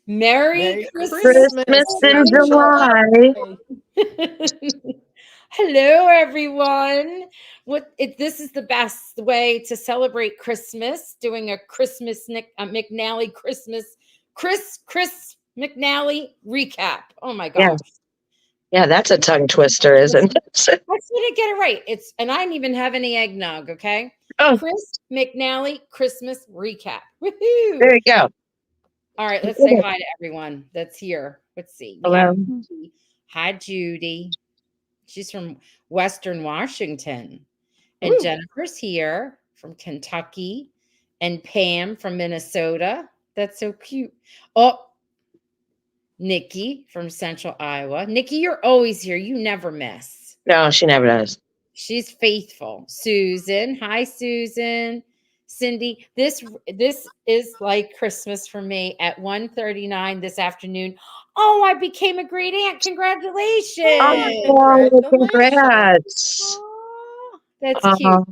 Merry Christmas Christmas in in July. July. Hello, everyone. This is the best way to celebrate Christmas, doing a Christmas McNally Chris McNally recap. Oh my Yeah, gosh. yeah, that's a tongue twister, isn't it? I didn't get it right. And I didn't even have any eggnog, okay? Oh, Chris McNally Christmas recap. there Woohoo! you go. All right, let's say hi to everyone that's here. Let's see. We have Hello. Judy. Hi, Judy. She's from Western Washington. And Ooh. Jennifer's here from Kentucky. And Pam from Minnesota. That's so cute. Oh, Nikki from Central Iowa. Nikki, you're always here. You never miss. No, she never does. She's faithful. Susan. Hi, Susan. Cindy, this is like Christmas for me at 1:39 this afternoon. Oh, I became a great aunt. Congratulations. Oh, Congratulations. congrats. Aw, that's cute.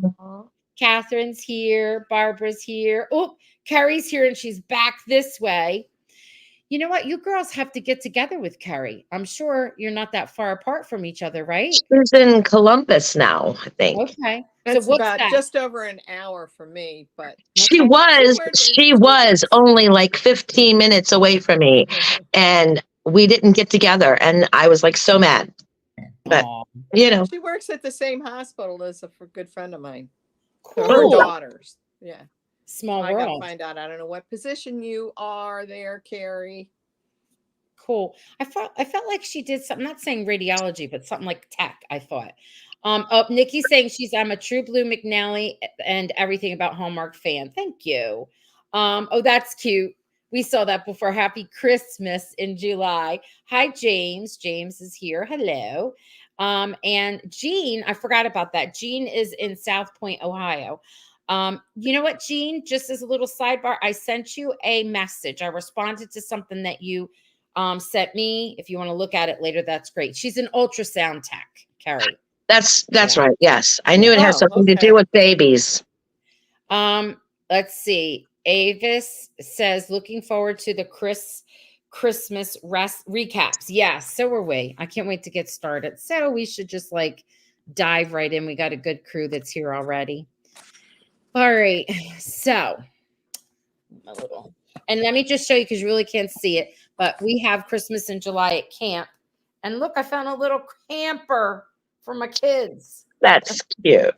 Catherine's here. Barbara's here. Oh, Carrie's here and she's back this way. You know what? You girls have to get together with Carrie. I'm sure you're not that far apart from each other, right? She's in Columbus now, I think. Okay. It's so what's about that? just over an hour for me, but She Okay. was only like 15 minutes away from me, and we didn't get together, and I was like so mad. But Aw, you know, she works at the same hospital as a good friend of mine. cool. Her daughters. Yeah. Small I got to world. find out. I don't know what position you are there, Carrie. Cool. I felt like she did something, not saying radiology, but something like tech, I thought. Oh, Nikki's saying I'm a true blue McNally and everything about Hallmark fan. Thank you. Oh, that's cute. We saw that before. Happy Christmas in July. Hi, James. James is here. Hello. And Jean, I forgot about that. Jean is in South Point, Ohio. You know what, Jean? Just as a little sidebar, I sent you a message. I responded to something that you sent me. If you want to look at it later, that's great. She's an ultrasound tech, Carrie. that's right. Yes, I knew it has Oh, something to okay. do with babies. Let's see. Avis says, looking forward to the Christmas recaps. Yes, so are we. I can't wait to get started. So we should just like dive right in. We got a good crew that's here already. All right. So and let me just show you because you really can't see it. But we have Christmas in July at camp. And look, I found a little camper for my kids. That's cute.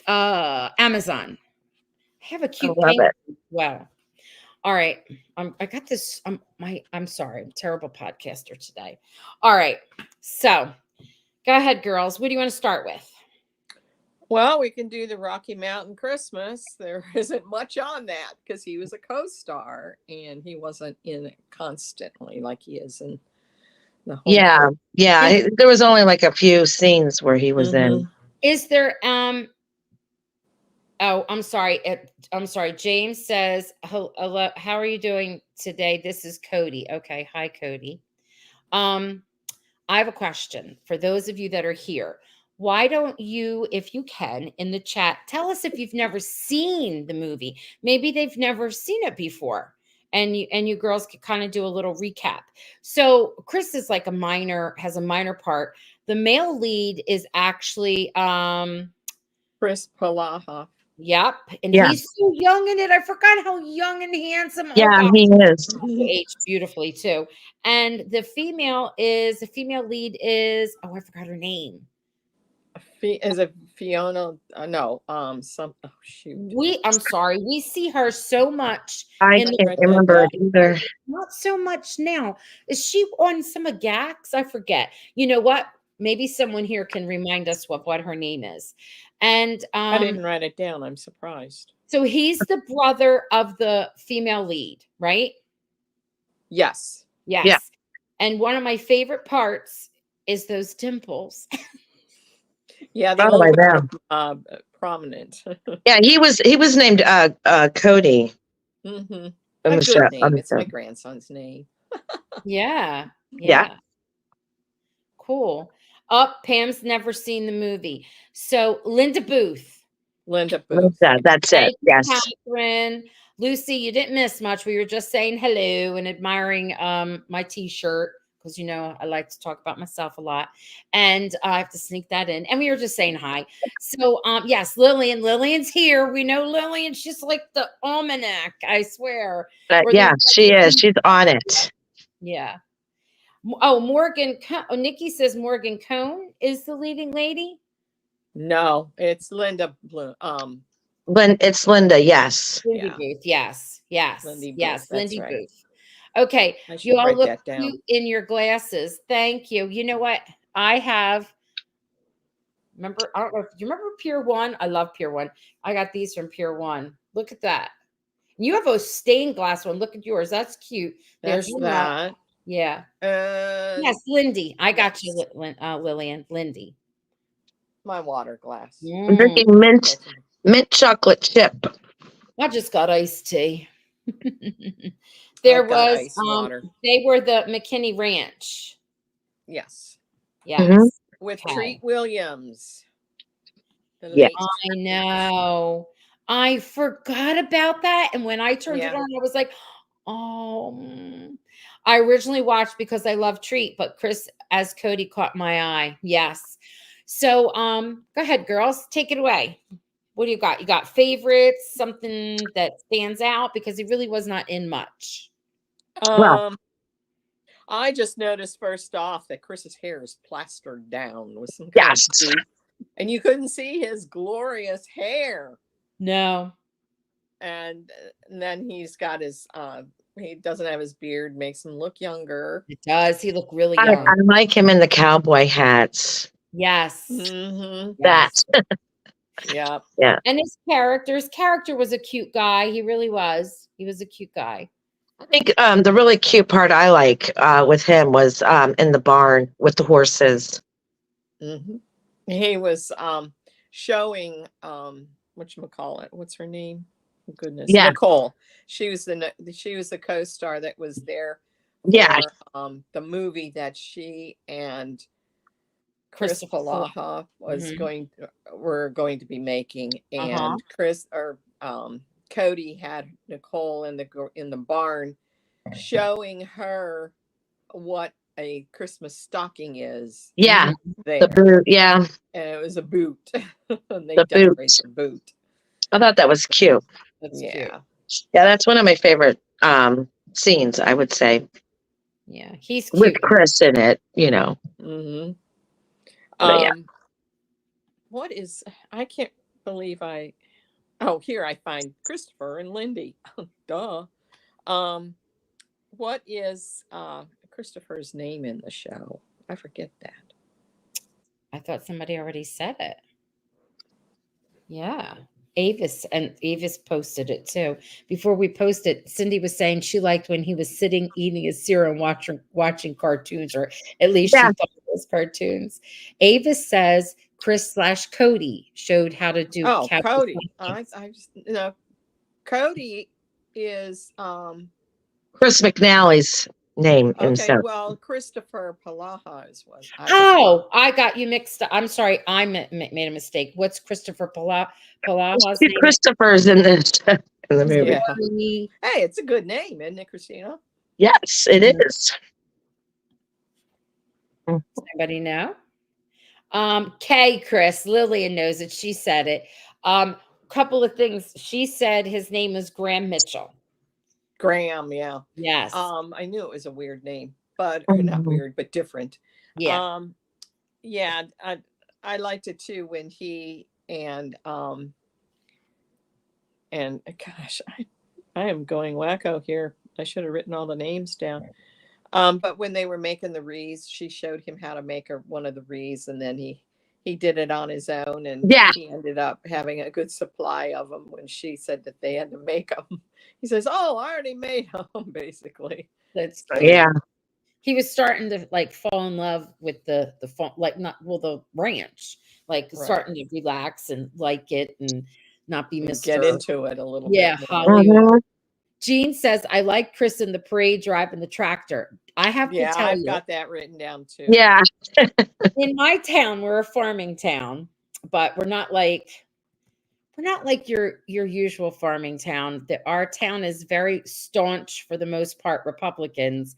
Amazon. I have a I cute love camper it. as well. All right. I got this. I'm sorry. I'm a terrible podcaster today. All right. So go ahead, girls. What do you want to start with? Well, we can do the Rocky Mountain Christmas. There isn't much on that because he was a co-star and he wasn't in it constantly like he is in the whole. Yeah, yeah. There was only like a few scenes where he was in. Is there oh, I'm sorry. I'm sorry. James says, hello, how are you doing today? This is Cody. Okay. Hi, Cody. I have a question for those of you that are here. Why don't you, if you can, in the chat, tell us if you've never seen the movie. Maybe they've never seen it before. And you girls could kind of do a little recap. So Chris is like has a minor part. The male lead is actually Chris Palaha. Yep. And Yeah. he's so young in it. I forgot how young and handsome. Yeah, oh, he is. Aged beautifully too. And the female lead is, oh, I forgot her name. Is it Fiona? No. I'm sorry. We see her so much. I can't remember it either. Not so much now. Is she on some of Gax? I forget. You know what? Maybe someone here can remind us what her name is. And I didn't write it down. I'm surprised. So he's the brother of the female lead, right? Yes. Yes. Yeah. And one of my favorite parts is those dimples. Yeah, they were prominent. Yeah, he was named Cody. Mm-hmm. A good name. It's my grandson's name. Yeah. Cool. Pam's never seen the movie. So Linda Booth. That's it. Yes. Catherine. Lucy, you didn't miss much. We were just saying hello and admiring my t-shirt because I like to talk about myself a lot. And I have to sneak that in. And we were just saying hi. So yes, Lillian's here. We know Lillian. She's like the almanac, I swear. But Or yeah, the she is. She's on it. yeah. Oh, Nikki says Morgan Cohn is the leading lady. No, it's Linda Bloom. It's Linda, yes. Lindy Yeah. Booth. Yes. Lindy Booth, Yes. that's Lindy right. Booth. Okay. I should You all write look that down. cute in your glasses. Thank you. You know what? I have. Remember, I don't know. Do you remember Pier 1? I love Pier 1. I got these from Pier 1. Look at that. You have a stained glass one. Look at yours. That's cute. There's That's your mug. that. Yeah. Yes, Lindy. I got you, yes. Lillian. Lindy. My water glass. I'm drinking mint chocolate chip. I just got iced tea. There I've got was ice water. they were the McKinney Ranch. Yes. Yes. With Okay. Treat Williams. Yeah. I know. I forgot about that. And when I turned it on, I was like, oh. I originally watched because I love Treat, but Chris as Cody caught my eye. Yes. So go ahead, girls. Take it away. What do you got? You got favorites, something that stands out because he really was not in much. Well, I just noticed first off that Chris's hair is plastered down with some yes. and you couldn't see his glorious hair. No. And then he's got his he doesn't have his beard, makes him look younger. It does. He looked really young. I like him in the cowboy hats. Yes. Mm-hmm. That. Yeah. Yeah. And his character was a cute guy. He really was. He was a cute guy. I think the really cute part I like with him was in the barn with the horses. Mm-hmm. He was showing whatchamacallit, what's her name? Oh, goodness. Yeah. Nicole. She was the co-star that was there for Yeah. the movie that she and Chris Christopher Palaha were going to be making, and Cody had Nicole in the barn showing her what a Christmas stocking is. Yeah. There. The boot. Yeah. And it was a boot. And they The decorate the boot. I thought that was cute. That's yeah. cute. Yeah, that's one of my favorite scenes, I would say. Yeah, he's cute. With Chris in it, Mm-hmm. Yeah. What is, I can't believe here I find Christopher and Lindy. Duh. What is Christopher's name in the show? I forget that. I thought somebody already said it. Yeah. Avis posted it too. Before we posted, Cindy was saying she liked when he was sitting eating his cereal and watching cartoons, or at least she thought it was cartoons. Avis says Chris/Cody showed how to do. Oh, Cody. I just Cody is Chris McNally's name himself. Well, Christopher Palaha's was. I got you mixed up. I'm sorry, I made a mistake. What's Christopher Palaha's name? Christopher's in the movie. Yeah. Hey, it's a good name, isn't it, Christina? Yes, it is. Does anybody know? Chris, Lillian knows it. She said it. Couple of things. She said his name is Graham Mitchell. Graham, yeah. Yes. I knew it was a weird name, but not weird, but different. Yeah. Yeah, I liked it too when he and gosh, I am going wacko here. I should have written all the names down. But when they were making the wreaths, she showed him how to make one of the wreaths, and then he did it on his own, and he ended up having a good supply of them when she said that they had to make them. He says, "Oh, I already made them," basically. That's cute. Yeah. He was starting to fall in love with the ranch, starting to relax and like it and not be Mr. Get into it a little bit. Yeah, Hollywood. Jean says, I like Chris in the parade driving the tractor. I have to tell you. I've got that written down too. Yeah. In my town, we're a farming town, but we're not we're not like your usual farming town. That our town is very staunch for the most part Republicans,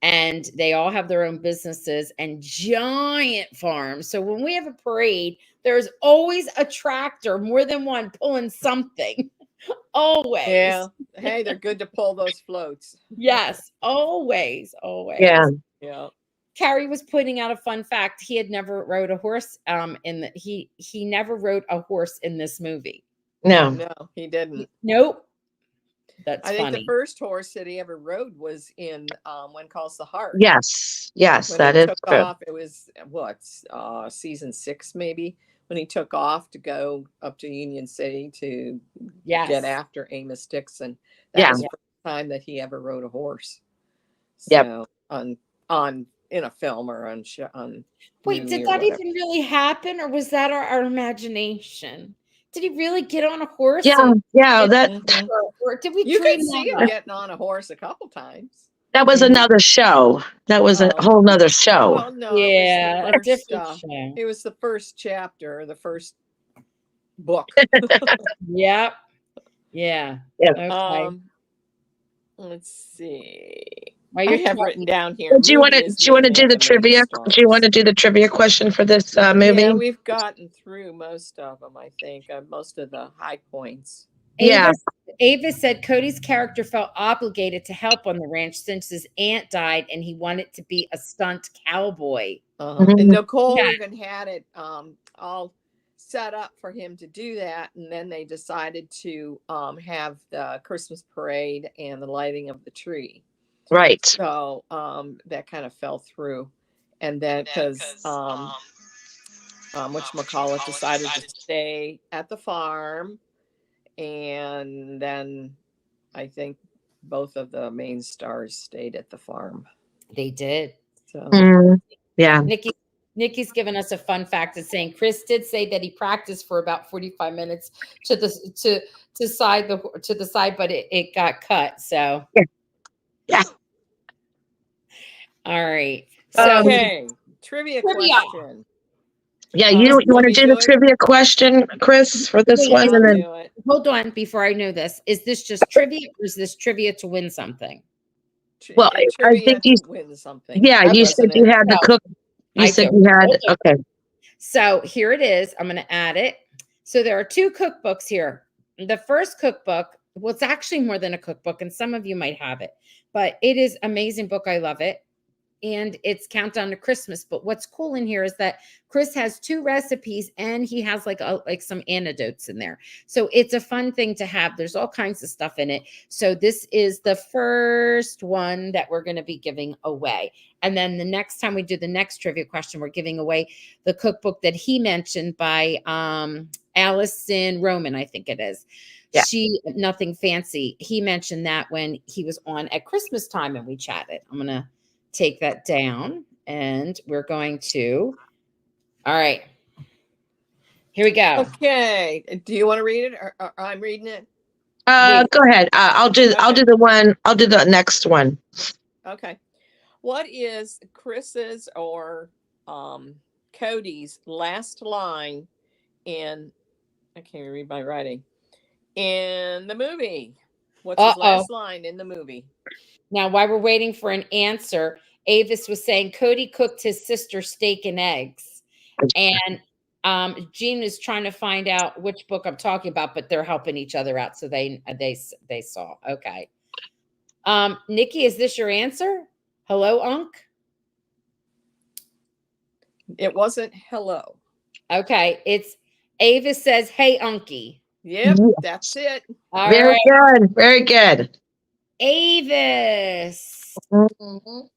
and they all have their own businesses and giant farms. So when we have a parade, there's always a tractor, more than one, pulling something. Yeah. Always. Hey, they're good to pull those floats. Yes, always, Yeah. always. Yeah. Carrie was pointing out a fun fact. He had never rode a horse. He never rode a horse in this movie. No. No, he didn't. Nope. That's I think the funny. first horse that he ever rode was in When Calls the Heart. Yes. Yes, When that he is took true. off, it was season 6 maybe, when he took off to go up to Union City to Yes. get after Amos Dixon. That Yeah. was the first time that he ever rode a horse. Yep. So on in a film or on Wait, movie did or that whatever. even really happen, or was that our imagination? Did he really get on a horse? Yeah. And Yeah. Mhm. or did we You dream can see that him up? getting on a horse a couple times. That was Mhm. another show. That was a Oh. whole nother show. Well, no, Yeah, it a was different show. it was the first chapter, the first book. Yep. Yeah. Yeah. Okay. Let's see. While I you're have talking, written down here. Do you want movie to is do you want to named do the after main trivia? Do you want to stars. do the trivia question for this movie? Yeah, we've gotten through most of them, I think. Most of the high points. Yeah. Avis said Cody's character felt obligated to help on the ranch since his aunt died and he wanted to be a stunt cowboy. And Mhm. Nicole Yeah. even had it all set up for him to do that, and then they decided to have the Christmas parade and the lighting of the tree. Right. So that kind of fell through, and then because whatchamacallit decided to stay at the farm, and then I think both of the main stars stayed at the farm. They did. So Yeah. Nikki's given us a fun fact and saying Chris did say that he practiced for about 45 minutes to the side, but it got cut. So Yeah. all right. So okay, trivia question. Yeah, you want Let to me do the do it. trivia question, Chris, for this Wait, one, I'll and then do it. hold on before I know this. Is this just trivia or is this trivia to win something? well, I Trivia think you. to win something. Yeah, you said wasn't you it? had the No, cook. You I said do. you had. Hold on. Okay. So here it is. I'm going to add it. So there are 2 cookbooks here. The first cookbook, well, it's actually more than a cookbook, and some of you might have it, but it is an amazing book. I love it. And it's Countdown to Christmas. But what's cool in here is that Chris has 2 recipes and he has like some anecdotes in there. So it's a fun thing to have. There's all kinds of stuff in it. So this is the first one that we're going to be giving away. And then the next time we do the next trivia question, we're giving away the cookbook that he mentioned by Allison Roman, I think it is. Yeah. Nothing Fancy. He mentioned that when he was on at Christmas time and we chatted. I'm going to take that down and we're going to, all right, here we go. Okay. Do you want to read it or I'm reading it? Wait. Go ahead. I'll do the next one. Okay. What is Chris's or Cody's last line in, I can't even read my writing, in the movie? What's his last line in the movie? Now, while we're waiting for an answer, Avis was saying Cody cooked his sister steak and eggs. And Jean is trying to find out which book I'm talking about, but they're helping each other out. So they saw. Okay. Nikki, is this your answer? Hello, Unc? It wasn't hello. Okay. It's Avis says, hey, Unky. Yep, that's it. All Very right. good. Very good. Avis. Mhm.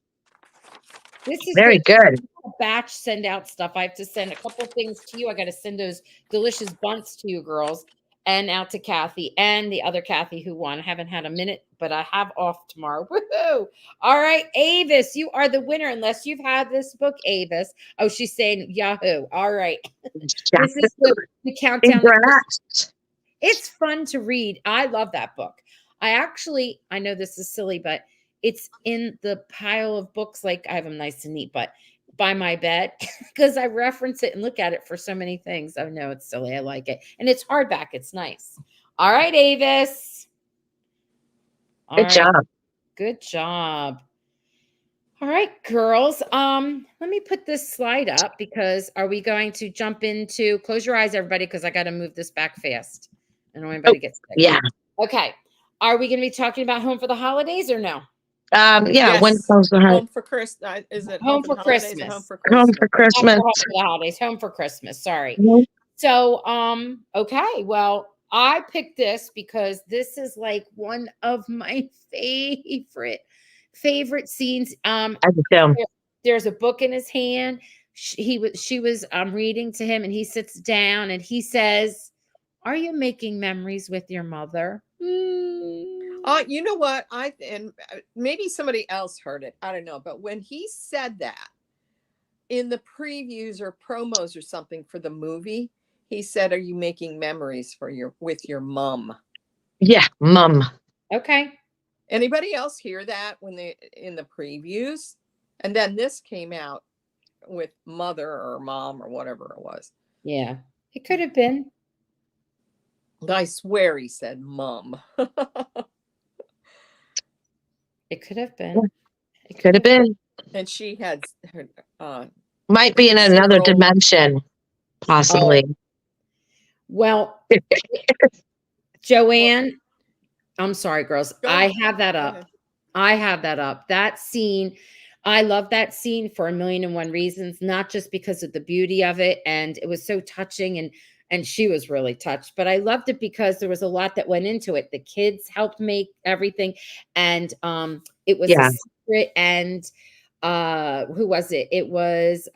This is Very good. Batch send out stuff. I have to send a couple things to you. I got to send those delicious bunts to you girls and out to Kathy and the other Kathy who won. I haven't had a minute, but I have off tomorrow. Woohoo! All right, Avis, you are the winner unless you've had this book, Avis. Oh, she's saying Yahoo. All right. This is the countdown. It's fun to read. I love that book. I know this is silly, but it's in the pile of books. Like I have them nice and neat, but by my bed because I reference it and look at it for so many things. Oh no, it's silly. I like it. And it's hardback. It's nice. All right, Avis. All Good right. job. Good job. All right, girls. Let me put this slide up because are we going to jump into close your eyes, everybody, because I got to move this back fast. I don't want Oh, anybody gets sick. yeah. Okay. Are we going to be talking about Home for the Holidays or no? Yeah. When Yes. close the heart? Home for Christmas. Is it Home home for for the holidays or home Christmas. for Home Christmas? for Not Christmas. for Home for the Holidays. Home for Christmas. Sorry. Mhm. So, okay. Well, I picked this because this is like one of my favorite scenes. I do too. There's a book in his hand. She was reading to him, and he sits down and he says, "Are you making memories with your mother?" You know what? And maybe somebody else heard it. I don't know. But when he said that in the previews or promos or something for the movie, he said, "Are you making memories with your mom?" Yeah, mom. Okay. Anybody else hear that when they in the previews? And then this came out with mother or mom or whatever it was. Yeah, it could have been. I swear he said mom. It could have been. It Could have been. And she had her Might be in another 6-year-old. dimension, possibly. Well, Joanne, I'm sorry, girls. I have that Go up. ahead. I have that up. That scene, I love that scene for a million and one reasons, not just because of the beauty of it, and it was so touching, and she was really touched, but I loved it because there was a lot that went into it. The kids helped make everything, and it was a Yeah. secret, and who was it? It was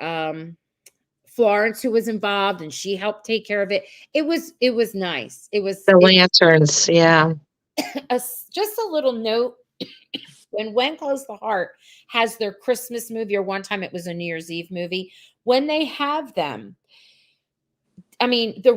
Florence who was involved, and she helped take care of it. It was nice. It was The lanterns. Yeah. just a little note. When Close the Heart has their Christmas movie, or one time it was a New Year's Eve movie, when they have them, I mean, the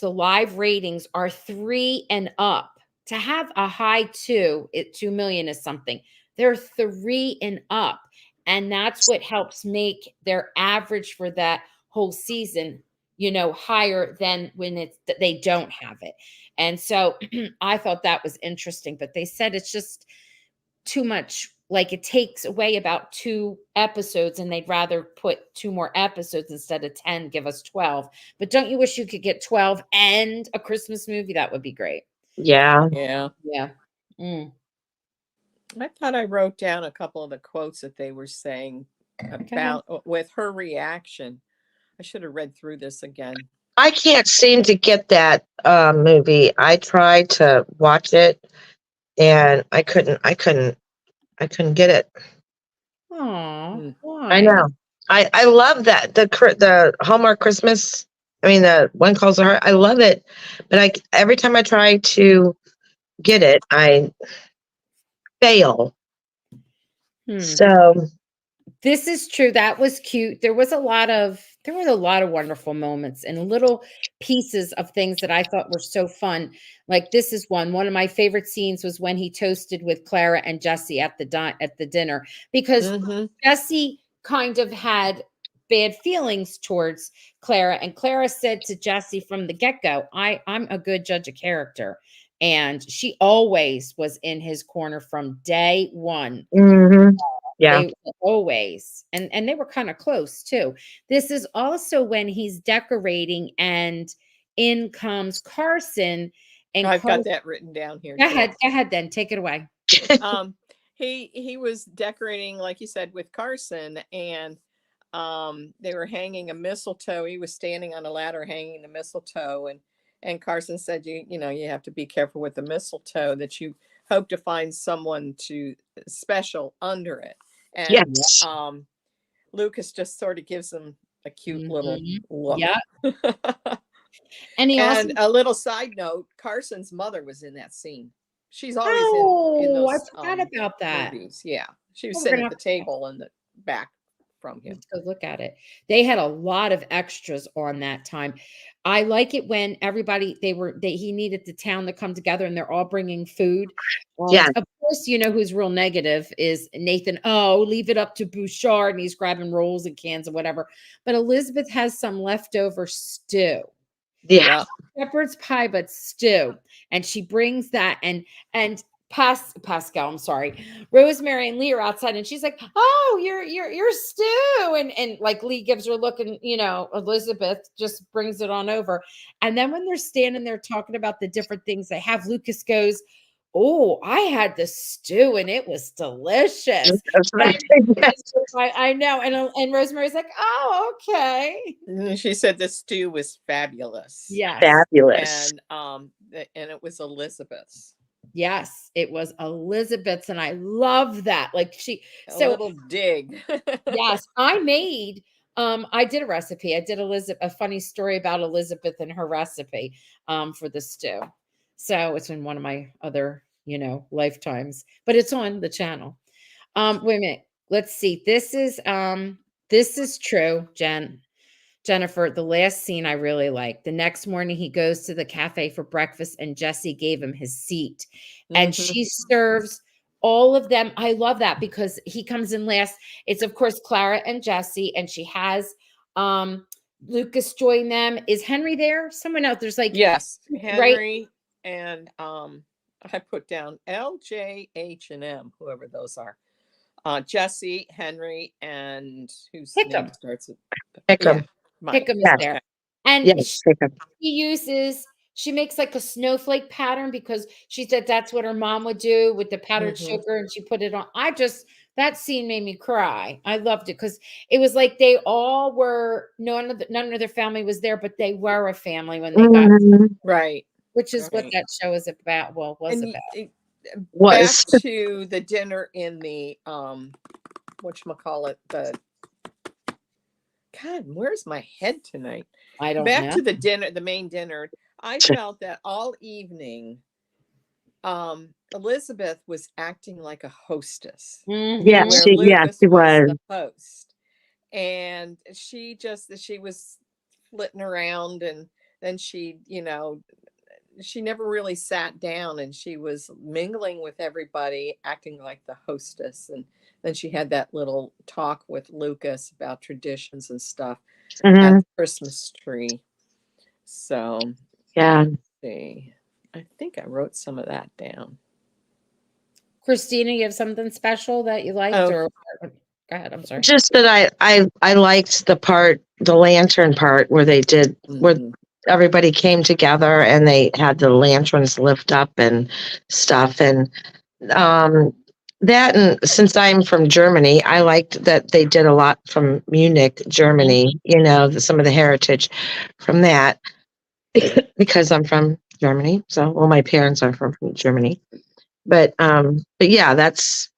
live ratings are 3 and up. To have a high 2 million is something. They're 3 and up. And that's what helps make their average for that whole season, higher than when they don't have it. And so I thought that was interesting, but they said it's just too much, like it takes away about 2 episodes, and they'd rather put 2 more episodes instead of 10, give us 12. But don't you wish you could get 12 and a Christmas movie? That would be great. Yeah. Yeah. Yeah. I thought I wrote down a couple of the quotes that they were saying about with her reaction. I should have read through this again. I can't seem to get that movie. I tried to watch it and I couldn't get it. Oh, why? I know. I love that the Hallmark Christmas. I mean, the One Calls the Heart. I love it, but every time I try to get it, I fail. So this is true. That was cute. There were a lot of wonderful moments and little pieces of things that I thought were so fun. Like this is one of my favorite scenes was when he toasted with Clara and Jesse at the dinner, because Jesse kind of had bad feelings towards Clara, and Clara said to Jesse from the get-go, I'm a good judge of character. And she always was in his corner from day one. Yeah. They always, and they were kind of close too. This is also when he's decorating, and in comes Carson. And I've got that written down here. Go ahead then, take it away. He was decorating, like you said, with Carson, and they were hanging a mistletoe. He was standing on a ladder hanging the mistletoe, and Carson said, you know, you have to be careful with the mistletoe, that you hope to find someone special under it. And yes. Lucas just sort of gives him a cute little look. Yeah. And a little side note, Carson's mother was in that scene. She's always in those I forgot about that. movies. Yeah. She was sitting at the table in the back from him. Let's go look at it. They had a lot of extras on that time. I like it when everybody he needed the town to come together and they're all bringing food. Yeah. And of course, you know who's real negative is Nathan. Oh, leave it up to Bouchard, and he's grabbing rolls and cans and whatever. But Elizabeth has some leftover stew. Yeah. Yeah. Shepherd's pie, but stew. And she brings that and Pascal, I'm sorry. Rosemary and Lee are outside and she's like, "Oh, you're stew." And like Lee gives her a look and you know, Elizabeth just brings it on over. And then when they're standing there talking about the different things they have, Lucas goes, "Oh, I had the stew and it was delicious." That's what I And think. Yes. I know. And Rosemary's like, "Oh, okay." And she said the stew was fabulous. Yes. Fabulous. And it was Elizabeth's. Yes, it was Elizabeth's, and I love that. Like A little dig. yes, I did a recipe. I did a funny story about Elizabeth and her recipe for the stew. So it's in one of my other, you know, lifetimes, but it's on the channel. Wait a minute. Let's see. This is true, Jennifer, the last scene I really liked. The next morning, he goes to the cafe for breakfast, and Jesse gave him his seat. And she serves all of them. I love that because he comes in last. It's, of course, Clara and Jesse, and she has Lucas join them. Is Henry there? Someone else. There's like, yes, right? Henry and I put down L, J, H, and M, whoever those are. Jesse, Henry, and whose name Hickam. starts with Hickam. Mike. Hickam is Yes. there. And Yes. Hickam. she makes like a snowflake pattern because she said that's what her mom would do with the powdered sugar and she put it on. That scene made me cry. I loved it because it was like they all were, none of their family was there, but they were a family when they got, Right. which is what Right. that show is about. Well, was And about. Was. back to the dinner in the whatchamacallit, God, where's my head tonight? I don't Back know. to the dinner, the main dinner. I felt that all evening, Elizabeth was acting like a hostess, Yes, where she Lucas was was. the host, and she was flitting around, and then she, you know, she never really sat down, and she was mingling with everybody, acting like the hostess, and then she had that little talk with Lucas about traditions and stuff at Mhm. the Christmas tree. So Yeah. let's see. I think I wrote some of that down. Christina, you have something special that you liked, Oh, or go ahead? I'm sorry. Just that I liked the lantern part where they did where mhm. everybody came together and they had the lanterns lift up and stuff and um that, and since I'm from Germany, I liked that they did a lot from Munich, Germany, you know, some of the heritage from that because I'm from Germany. So, well, my parents are from Germany. But yeah, that's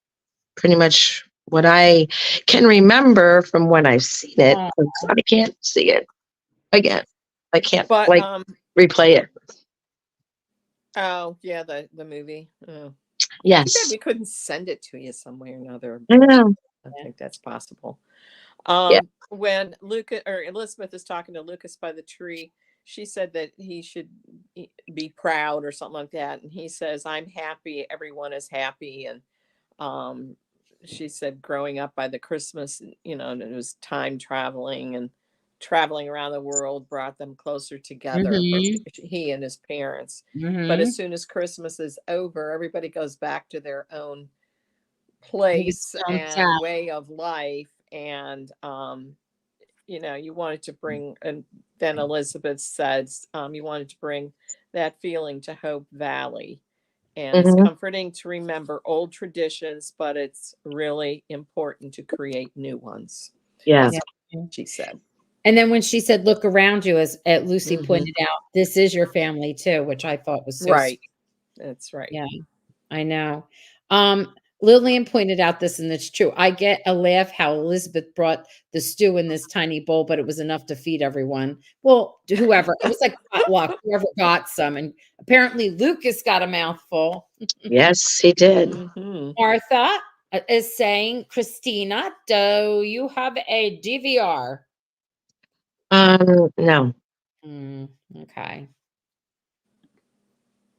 pretty much what I can remember from when I've seen it. Oh, I can't see it again. I can't But like replay it. oh yeah, the movie. Oh. Too bad Yes. we couldn't send it to you some way or another. I know. I think that's possible. Yeah. When Lucas or Elizabeth is talking to Lucas by the tree, she said that he should be proud or something like that, and he says, "I'm happy. Everyone is happy." And she said, growing up by the Christmas, you know, and it was time traveling and traveling around the world brought them closer together. Or he and his parents. But as soon as Christmas is over, everybody goes back to their own place and way of life, and you know, you wanted to bring, and then Elizabeth says, you wanted to bring that feeling to Hope Valley, and it's comforting to remember old traditions, but it's really important to create new ones. Yeah. That's what she said. And then when she said, "Look around you," as Lucy pointed out, this is your family too, which I thought was so Right. sweet. That's right. Yeah, I know. Lillian pointed out this, and it's true. I get a laugh how Elizabeth brought the stew in this tiny bowl, but it was enough to feed everyone. Well, whoever. It was like potluck, whoever got some. And apparently Lucas got a mouthful. Yes, he did. Martha is saying, "Christina, do you have a DVR?" No. Okay.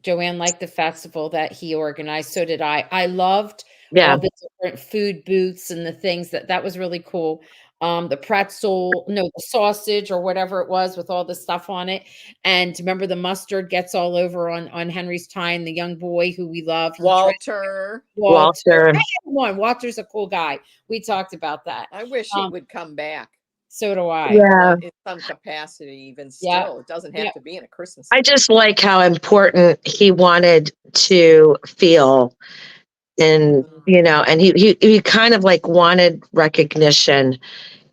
Joanne liked the festival that he organized. So did I. I loved Yeah. all the different food booths and the things that was really cool. The pretzel, no, the sausage or whatever it was with all the stuff on it. And remember the mustard gets all over on Henry's tie, and the young boy who we love. He tried Walter. Walter. Walter. I had one. Walter's a cool guy. We talked about that. I wish he would come back. So do I. Yeah. In some capacity, even Yeah. still. It doesn't have Yeah. to be in a Christmas. I just like how important he wanted to feel, and and he kind of like wanted recognition,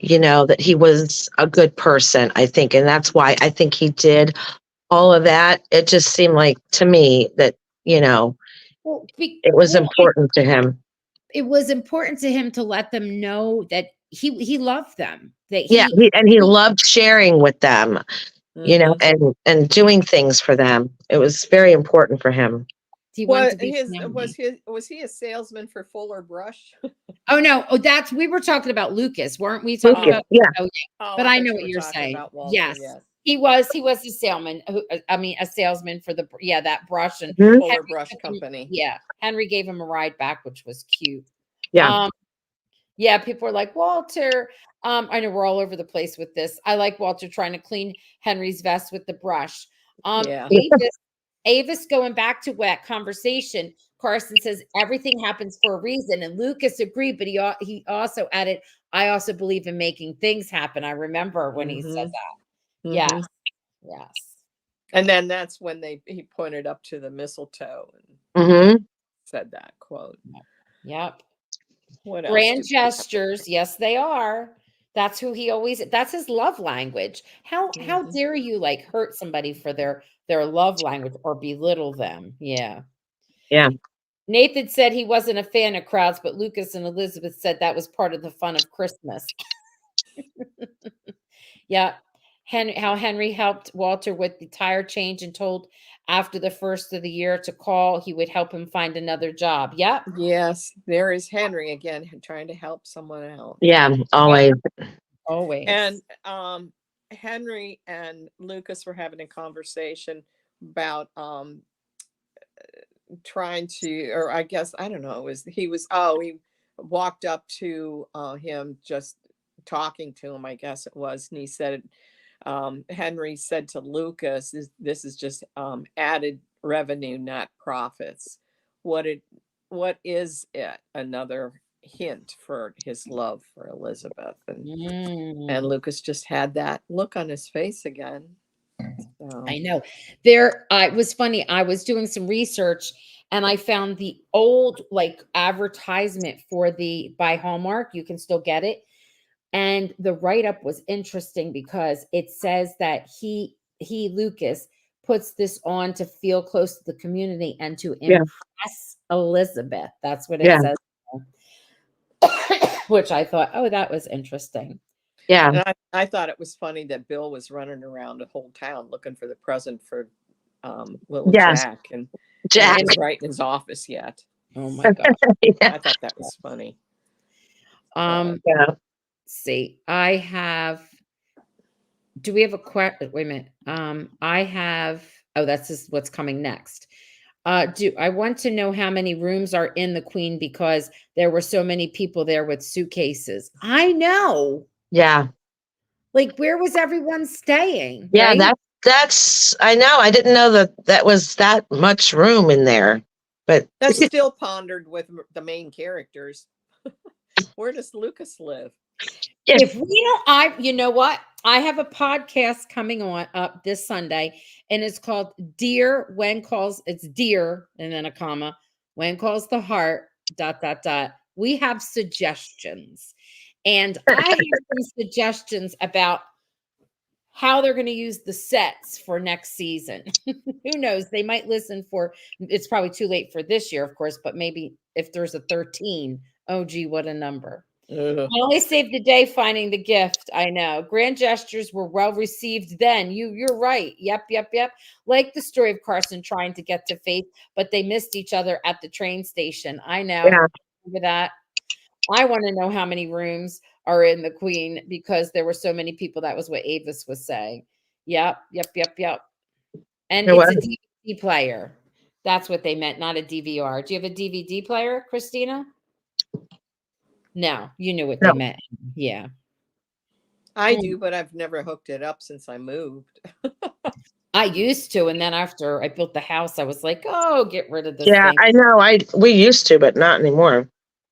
that he was a good person, I think, and that's why I think he did all of that. It just seemed like to me that Well, it was important to him. it was important to him to let them know that he loved them. That Yeah, he loved sharing with them, and doing things for them. It was very important for him. he wanted to be was he a salesman for Fuller Brush? Oh no! Oh, we were talking about Lucas, weren't we? Talking Lucas, about yeah. Oh, Oh, but I know thought what you you're were talking saying. about Walter, Yes. yes. He was a salesman. A salesman for that brush and Fuller Brush Company. Yeah, Henry gave him a ride back, which was cute. Yeah. Yeah, people were like, Walter. I know we're all over the place with this. I like Walter trying to clean Henry's vest with the brush. Yeah. Avis, going back to that conversation, Carson says everything happens for a reason, and Lucas agreed, but he also added, "I also believe in making things happen." I remember when he said that. Yes, yes. And then that's when he pointed up to the mistletoe and said that quote. Yep. What else? Grand gestures, yes, they are. That's who that's his love language. How dare you like hurt somebody for their love language or belittle them? Yeah. Yeah. Nathan said he wasn't a fan of crowds, but Lucas and Elizabeth said that was part of the fun of Christmas. Yeah. How Henry helped Walter with the tire change and told after the first of the year to call, he would help him find another job. Yep. Yes, there is Henry again trying to help someone else. Yeah, always. Always. And Henry and Lucas were having a conversation about trying to, or I guess, I don't know, he walked up to him, just talking to him, I guess it was, and he said, Henry said to Lucas, this is just added revenue, not profits. What is it? Another hint for his love for Elizabeth. And Lucas just had that look on his face again. So. I know. It was funny. I was doing some research and I found the old like advertisement for by Hallmark. You can still get it. And the write-up was interesting because it says that Lucas puts this on to feel close to the community and to impress Elizabeth. That's what it says. Which I thought, oh, that was interesting. Yeah. And I thought it was funny that Bill was running around the whole town looking for the present for little Jack. And Jack isn't right in his office yet. Oh my gosh. I thought that was funny. See, do we have a question? Wait a minute. That's what's coming next. I want to know how many rooms are in the Queen because there were so many people there with suitcases. I know. Yeah. Like, where was everyone staying? Yeah, right? that's I know. I didn't know that was that much room in there. But that's still pondered with the main characters. Where does Lucas live? If we don't, you know what? I have a podcast coming up this Sunday, and it's called Dear When Calls. It's Dear and then a comma. When Calls the Heart. ... We have suggestions, and I have some suggestions about how they're going to use the sets for next season. Who knows? They might listen for. It's probably too late for this year, of course, but maybe if there's a 13. Oh, gee, what a number. I only saved the day finding the gift. I know. Grand gestures were well received then. You're right. Yep. Like the story of Carson trying to get to Faith, but they missed each other at the train station. I know. Yeah. Remember that? I want to know how many rooms are in the Queen because there were so many people. That was what Avis was saying. Yep. And There it's a was. DVD player. That's what they meant, not a DVR. Do you have a DVD player, Christina? No, you knew what they No. meant. Yeah. I Mm. do, but I've never hooked it up since I moved. I used to, and then after I built the house, I was like, "Oh, get rid of this Yeah, thing." I know. We used to, but not anymore.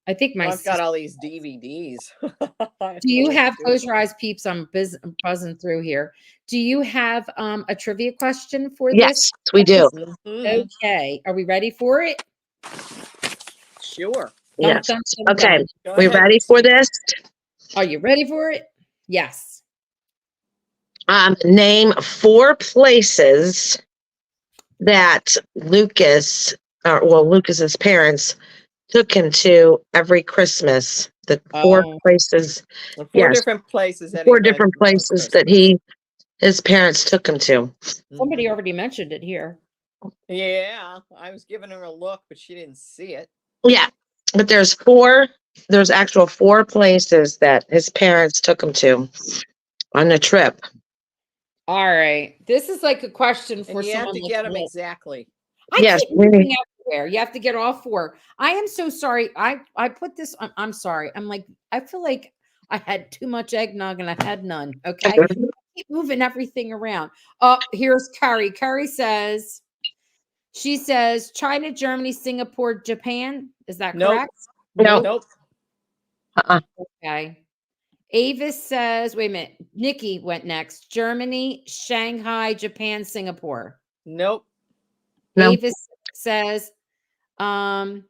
I think my Well, I've got sister. all these DVDs. I Do don't know you what to have do with close them. your eyes, peeps? I'm buzzing through here. Do you have a trivia question for this Yes, we do. episode? Mhm. Okay, are we ready for it? Sure. Dun Yes. dun dun Okay. dun. Go We ahead, ready for Christina. this? Are you ready for it? Yes. Name 4 places that Lucas's parents took him to every Christmas. The 4 Oh, places, Four yes, different places 4 anytime different for places that Christmas. his parents took him to. somebody Mhm. already mentioned it here. Yeah, I was giving her a look, but she didn't see it. Yeah, but there's actual 4 places that his parents took him to on the trip. All right. This is like a question for And you have someone to like get them me. exactly. I Yes, keep moving everywhere. You have to get all 4. I am so sorry. I put this on. I'm sorry. I'm like, I feel like I had too much eggnog and I had none. Okay. Keep moving everything around. Here's Carrie. She says China, Germany, Singapore, Japan. Is that Nope. correct? No. Nope. Uh-uh. Okay. Avis says, wait a minute. Nikki went next. Germany, Shanghai, Japan, Singapore. Nope. No. Avis says, Japan,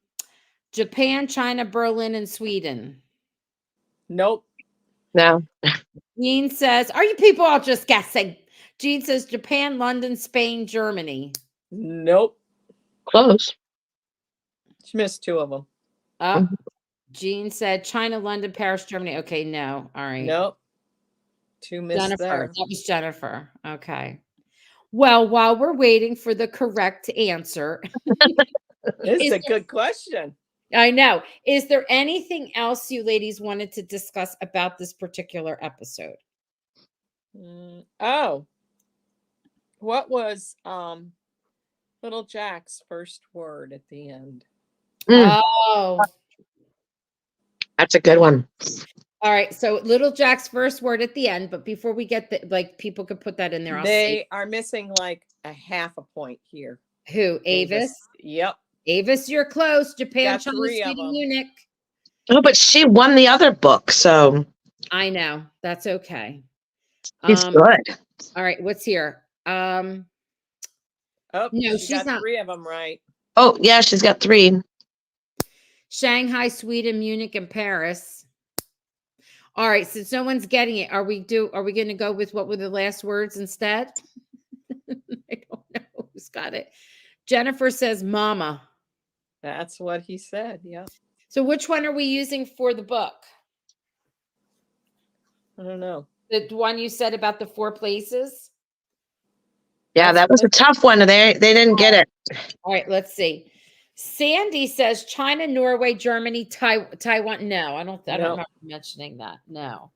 China, Berlin, and Sweden. Nope. No. Jean says, are you people all just guessing? Jean says Japan, London, Spain, Germany. Nope. Close. She missed 2 of them. Mhm. Jean said China, London, Paris, Germany. Okay, no. All right. Nope. 2 missed Jennifer. there. That was Jennifer. Okay. Well, while we're waiting for the correct answer, This is is a good question. I know. Is there anything else you ladies wanted to discuss about this particular episode? Oh, what was Little Jack's first word at the end? Oh, That's a good one. all right. So Little Jack's first word at the end, but before we get people could put that in there. I'll see. They are missing like a half a point here. Who? Avis? Yep. Avis, you're close. Japan, Got China, 3 of Sweden, them. Munich. Oh, but she won the other book, so I know. That's okay. she's good. All right. What's here? Oh, No, she she's got not. 3 of them right. Oh, yeah, she's got 3. Shanghai, Sweden, Munich, and Paris. All right, since no one's getting it, are we going to go with what were the last words instead? I don't know who's got it. Jennifer says mama. That's what he said. Yep. So which one are we using for the book? I don't know. The one you said about the 4 places? Yeah, that was a tough one. They didn't get it. All right, let's see. Sandy says China, Norway, Germany, Taiwan. No, I don't remember mentioning that. No.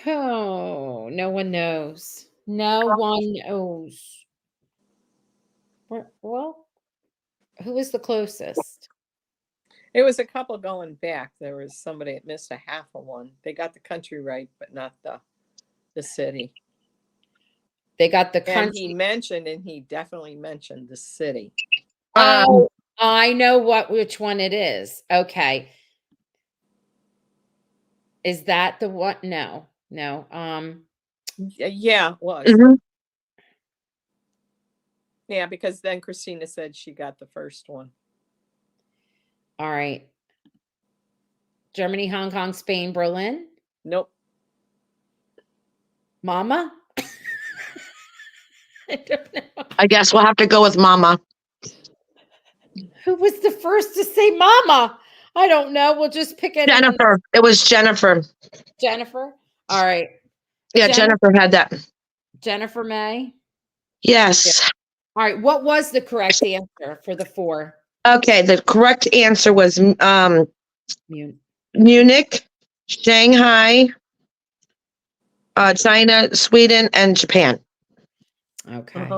Oh, no one knows. No one knows. Well, who was the closest? It was a couple going back. There was somebody that missed a half of one. They got the country right, but not the city. They got the And country. he definitely mentioned the city. Oh, I know which one it is. Okay. Is that the one? No. Yeah, it was. Mhm. Yeah, because then Christina said she got the first one. All right. Germany, Hong Kong, Spain, Berlin. Nope. Mama? I don't know. I guess we'll have to go with Mama. Who was the first to say mama? I don't know. We'll just pick it. Jennifer. It was Jennifer. Jennifer? All right. Yeah, Jennifer had that. Jennifer May? Yes. Yeah. All right. What was the correct answer for the 4? Okay, the correct answer was Munich, Shanghai, China, Sweden, and Japan. Okay.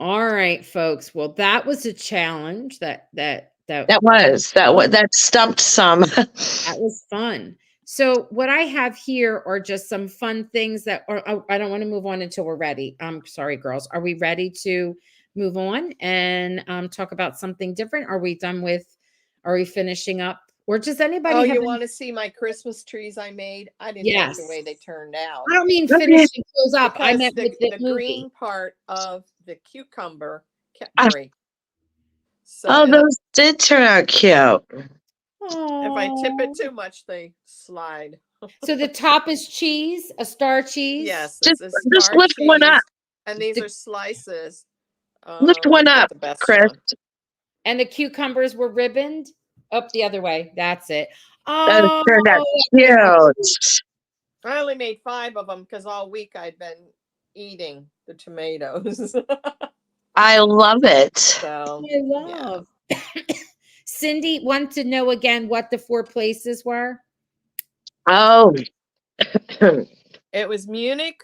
All right, folks. Well, that was a challenge That stumped some. that was fun. So what I have here are just some fun things that are, I don't want to move on until we're ready. I'm sorry, girls. Are we ready to move on and talk about something different? Are we finishing up? Or does anybody Oh, have you any? want to see my Christmas trees I made? I didn't like the Yes. way they turned out. I don't mean Okay. finishing close up. I Because meant with the the movie. green part of the cucumber kept Ah. breaking. So Oh, those did turn out cute. if I tip Oh. it too much, they slide. So the top is cheese, a star cheese. Yes, Just, it's a just star lift one up. cheese, and these The- are slices. Lift Let one me put up, the best Chris. one. And the cucumbers were ribboned up the other way. That's it. Those Oh, turned out cute. I only made 5 of them because all week I'd been eating the tomatoes. I love it. So I love. Cindy wants to know again what the 4 places were. Oh, it was Munich,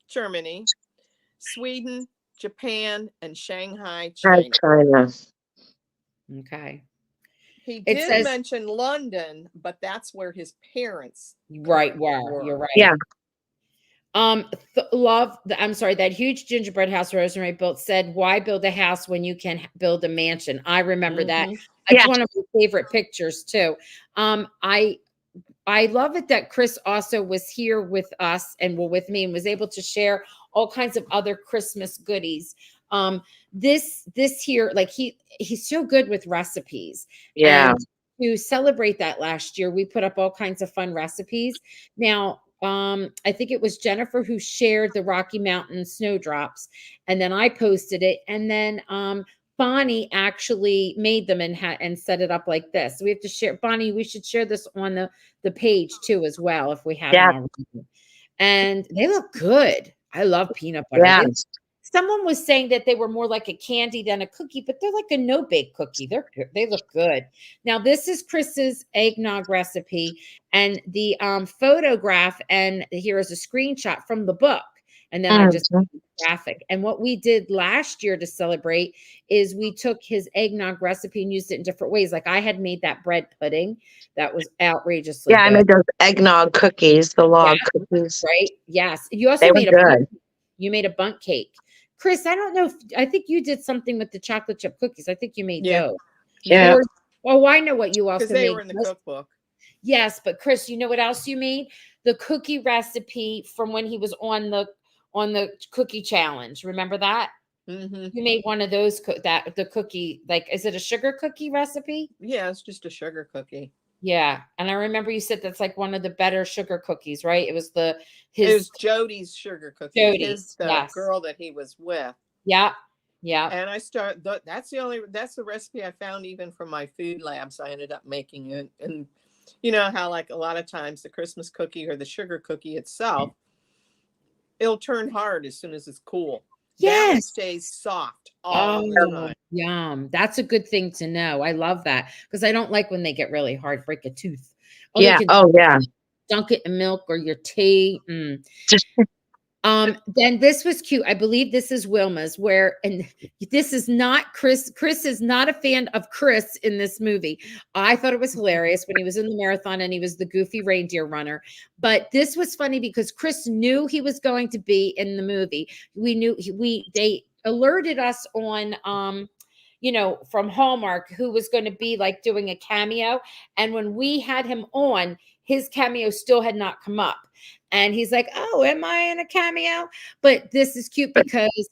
Germany, Sweden, Japan, and Shanghai, China. China. Okay. He It did says- mention London, but that's where his parents Right, were. You're right. Yeah. I'm sorry, that huge gingerbread house Rosemary built said, why build a house when you can build a mansion? I remember that. Mhm. It's Yeah. one of my favorite pictures too. I love it that Chris also was here with us and with me and was able to share all kinds of other Christmas goodies. This here, like he's so good with recipes. Yeah. And to celebrate that last year, we put up all kinds of fun recipes. Now, I think it was Jennifer who shared the Rocky Mountain snowdrops, and then I posted it, and then Bonnie actually made them and set it up like this. So we have to share. Bonnie, we should share this on the page too as well if we haven't already. And they look good. I love peanut butter. Yeah. Someone was saying that they were more like a candy than a cookie, but they're like a no-bake cookie. They look good. Now, this is Chris's eggnog recipe, and the photograph, and here is a screenshot from the book. And then I just graphic. And what we did last year to celebrate is we took his eggnog recipe and used it in different ways. Like I had made that bread pudding that was outrageously good. I made those eggnog cookies, the log cookies. Right? Yes. You also made a bundt cake. Chris, I don't know I think you did something with the chocolate chip cookies. I think you made those. Yeah. I know what you also Because they made. were in the cookbook. Yes, but Chris, you know what else you made? The cookie recipe from when he was on the cookie challenge. Remember that? Mm-hmm. You made one of those the cookie, like, is it a sugar cookie recipe? Yeah, it's just a sugar cookie. Yeah, and I remember you said that's like one of the better sugar cookies, right? It was it was Jody's sugar cookie. Jody's, the girl that he was with. Yeah. And that's the recipe I found even from my food labs. I ended up making it, and you know how like a lot of times the Christmas cookie or the sugar cookie itself, it'll turn hard as soon as it's cool. Yes. That one stays soft all the time. Yum. That's a good thing to know. I love that because I don't like when they get really hard, break a tooth. Dunk it in milk or your tea. Then this was cute. I believe this is Wilma's and this is not Chris. Chris is not a fan of Chris in this movie. I thought it was hilarious when he was in the marathon and he was the goofy reindeer runner. But this was funny because Chris knew he was going to be in the movie. They alerted us on, from Hallmark who was going to be like doing a cameo. And when we had him on, his cameo still had not come up. And he's like, oh, am I in a cameo? But this is cute because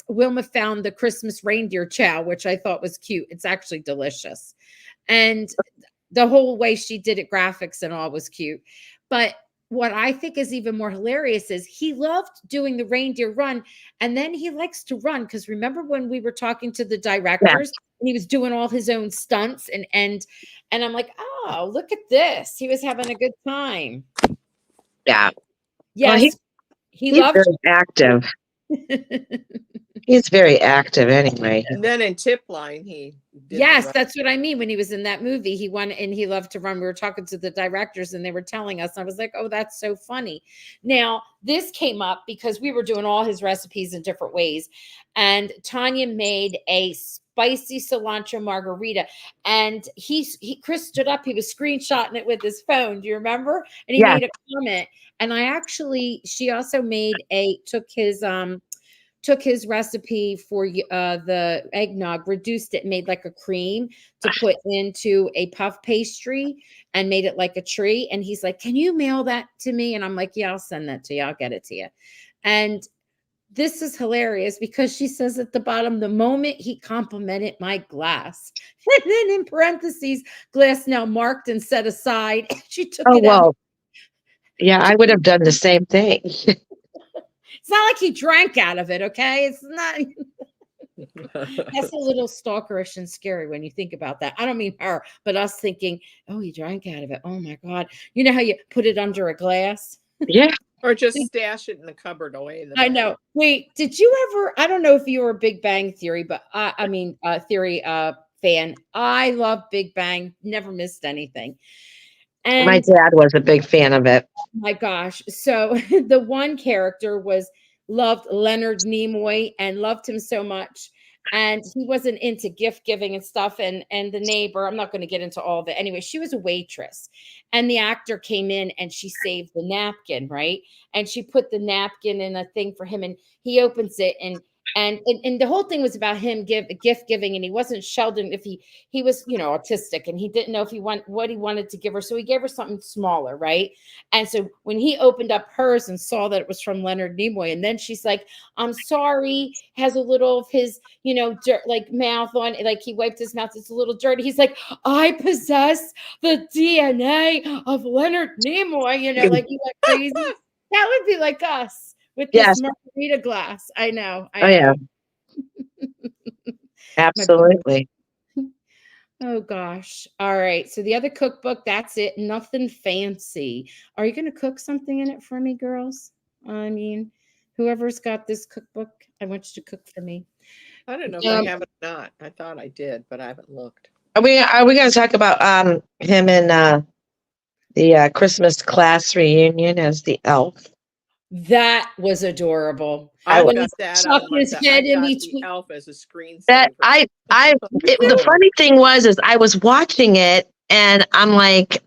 Wilma found the Christmas reindeer chow, which I thought was cute. It's actually delicious. And the whole way she did it, graphics and all, was cute. But what I think is even more hilarious is he loved doing the reindeer run. And then he likes to run. Because remember when we were talking to the directors and he was doing all his own stunts and I'm like, oh, look at this. He was having a good time. Yeah. Yes. Well, he's loved very active. He's very active anyway. And then in Tip Line, he did Yes, that's what I mean. When he was in that movie, he won and he loved to run. We were talking to the directors and they were telling us, I was like, oh, that's so funny. Now, this came up because we were doing all his recipes in different ways. And Tanya made a spicy cilantro margarita. And Chris stood up, he was screenshotting it with his phone. Do you remember? And he Yeah. made a comment. And she also took his recipe for the eggnog, reduced it, made like a cream to put into a puff pastry and made it like a tree. And he's like, can you mail that to me? And I'm like, yeah, I'll send that to you. I'll get it to you. And this is hilarious because she says at the bottom, the moment he complimented my glass, and then in parentheses, glass now marked and set aside. She took Oh, it out. well, yeah, I would have done the same thing. It's not like he drank out of it, okay? It's not. That's a little stalkerish and scary when you think about that. I don't mean her, but us thinking, oh, he drank out of it. Oh my God. You know how you put it under a glass? Yeah. Or just stash it in the cupboard away in the I back. know. Wait, did you ever? I don't know if you were a Big Bang Theory, but Theory fan. I love Big Bang. Never missed anything. And My dad was a big fan of it. my gosh. So the one character loved Leonard Nimoy and loved him so much. And he wasn't into gift giving and stuff. And the neighbor, I'm not going to get into all of it. Anyway, she was a waitress. And the actor came in and she saved the napkin, right? And she put the napkin in a thing for him. And he opens it and the whole thing was about him gift giving, and he wasn't Sheldon if he was autistic, and he didn't know if what he wanted to give her, so he gave her something smaller, right? And so when he opened up hers and saw that it was from Leonard Nimoy, and then she's like, "I'm sorry," has a little of his dirt, like mouth on, like he wiped his mouth, it's a little dirty. He's like, "I possess the DNA of Leonard Nimoy," like he went crazy. That would be like us. With this Yes. margarita glass. I know. Oh, yeah. Absolutely. Oh, gosh. All right. So the other cookbook, that's it. Nothing fancy. Are you going to cook something in it for me, girls? I mean, whoever's got this cookbook, I want you to cook for me. I don't know if I have it or not. I thought I did, but I haven't looked. Are we going to talk about him in the Christmas class reunion as the elf? That was adorable. I When got he that stuck on his head in the between. elf as a screensaver. That the funny thing is I was watching it and I'm like,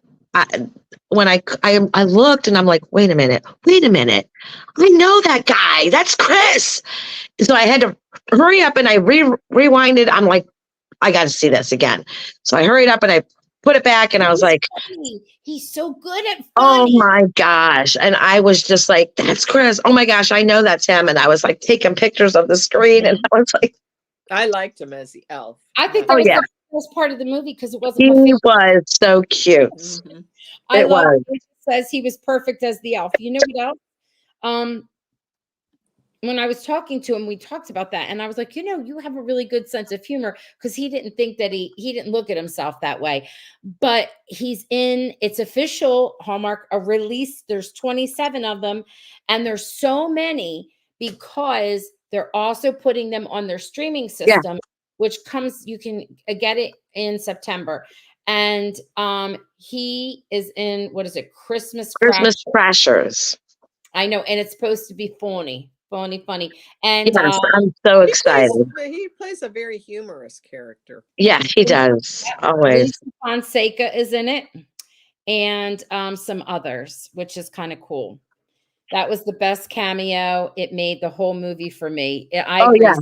when I looked and I'm like, wait a minute, I know that guy. That's Chris. So I had to hurry up and I rewinded. I'm like, I got to see this again. So I hurried up and I put it back and I was like, funny. He's so good at funny. Oh my gosh. And I was just like, that's Chris. Oh my gosh, I know that's him. And I was like taking pictures of the screen and I was like, I liked him as the elf. I think that was the best part of the movie because it wasn't. He was so cute. Mm-hmm. I love it says he was perfect as the elf. You know what else? When I was talking to him, we talked about that. And I was like, you have a really good sense of humor because he didn't think that he didn't look at himself that way. But it's official Hallmark, a release. There's 27 of them. And there's so many because they're also putting them on their streaming system, which you can get it in September. And he is in, what is it? Christmas Crashers. I know. And it's supposed to be funny. And yes, I'm so excited. He plays a very humorous character. Yeah, he does. Always. Lisa Fonseca is in it, and some others, which is kind of cool. That was the best cameo. It made the whole movie for me. Yes,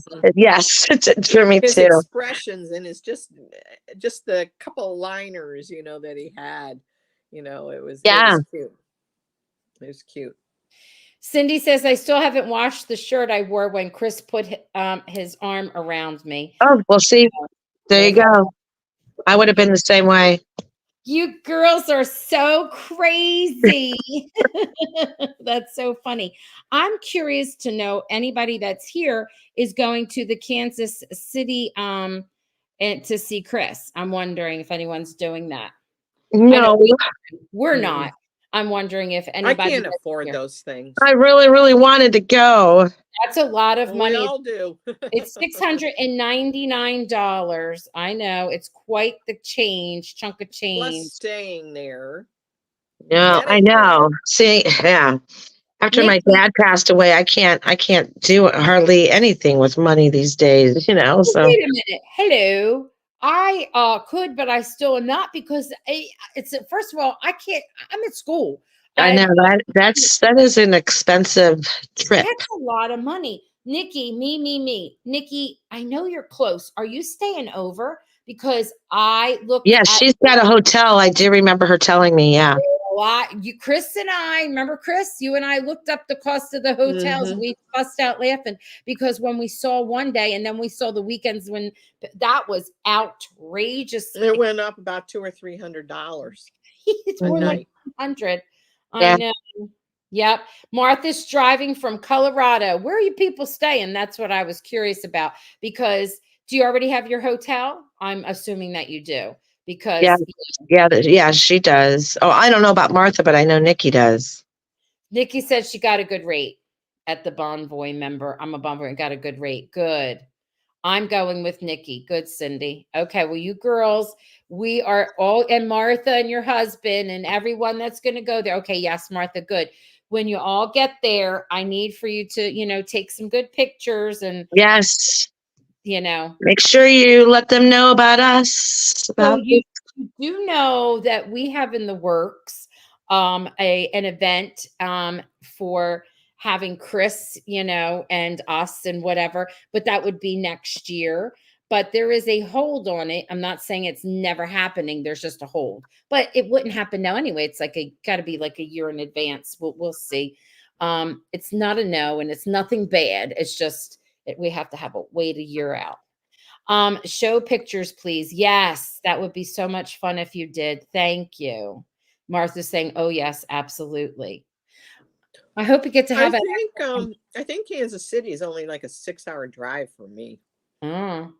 it's for me his too. His expressions and his just the couple liners, that he had. It was cute. It was cute. Cindy says, I still haven't washed the shirt I wore when Chris put his arm around me. Oh, well, see, there you go. I would have been the same way. You girls are so crazy. That's so funny. I'm curious to know anybody that's here is going to the Kansas City and to see Chris. I'm wondering if anyone's doing that. No, we're not. I'm wondering if I anybody can't that's afford here. those things. I really, really wanted to go. That's a lot of We money. all do. It's $699. I know it's quite the chunk of Plus change. staying there, No, I getting there. know. See, yeah. After my Nikki, dad passed away, I can't do hardly anything with money these days, so wait a minute. Hello. I could, but I still am not because it's first of all, I can't. I'm at school. I know that is an expensive trip. That's a lot of money. Nikki, me. Nikki, I know you're close. Are you staying over? Because I looked Yeah, at she's got a hotel. I do remember her telling me, yeah. Chris and I remember Chris, you and I looked up the cost of the hotels. Mhm. We bust out laughing because when we saw one day and then we saw the weekends when that was outrageous. It went up about $200 or $300 It's a more like night. 100. I Yeah. know. Yep. Martha's driving from Colorado. Where are you people staying? That's what I was curious about. Because do you already have your hotel? I'm assuming that you do. Yeah. Because Yeah, she does. Oh, I don't know about Martha, but I know Nikki does. Nikki said she got a good rate at the Bonvoy member. I'm a Bonvoy and got a good rate. Good. I'm going with Nikki. Good, Cindy. Okay, well, you girls, we are all, and Martha and your husband and everyone that's going to go there. Okay, yes, Martha, good. When you all get there, I need for you to, take some good pictures and, Yes. you know, Make sure you let them know about us. so About you do know that we have in the works an event for having Chris, and us and whatever, but that would be next year. But there is a hold on it. I'm not saying it's never happening. There's just a hold. But it wouldn't happen now anyway. It's like got to be like a year in advance. We'll see. It's not a no and it's nothing bad. It's just we have to have a wait a year out. Show pictures, please. Yes, that would be so much fun if you did. Thank you. Martha's saying, oh, yes, absolutely. I hope you get to I have it. think I think Kansas City is only like a 6-hour drive for me, Oh,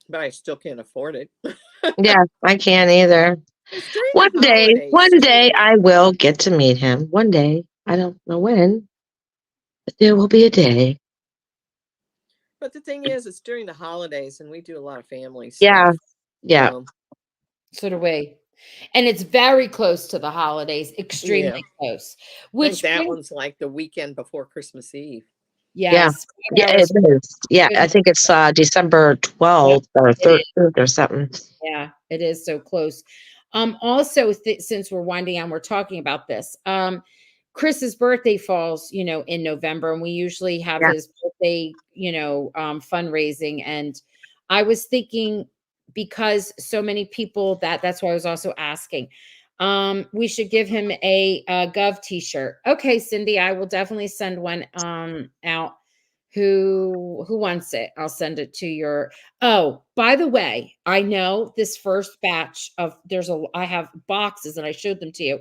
but I still can't afford it. yeah, I can't either. It's during One the day, holidays one day too. I will get to meet him. One day. I don't know when, but there will be a day. But the thing is, it's during the holidays, and we do a lot of family Yeah. stuff. Yeah. So so do we. And it's very close to the holidays, yeah, extremely close, I think which that brings, one's like the weekend before Christmas Eve. Yeah. yes, Yeah, it is. Yeah, I think it's December Yep, 12th or it is. 13th or something. Yeah, it is so close. Also, since we're winding down, we're talking about this. Chris's birthday falls, in November, and we usually have Yeah. his birthday, fundraising. And I was thinking because so many people that's why I was also asking. We should give him a Gov t-shirt. Okay, Cindy, I will definitely send one out. Who wants it? I'll send it to your. Oh, by the way, I know this first batch of I have boxes and I showed them to you.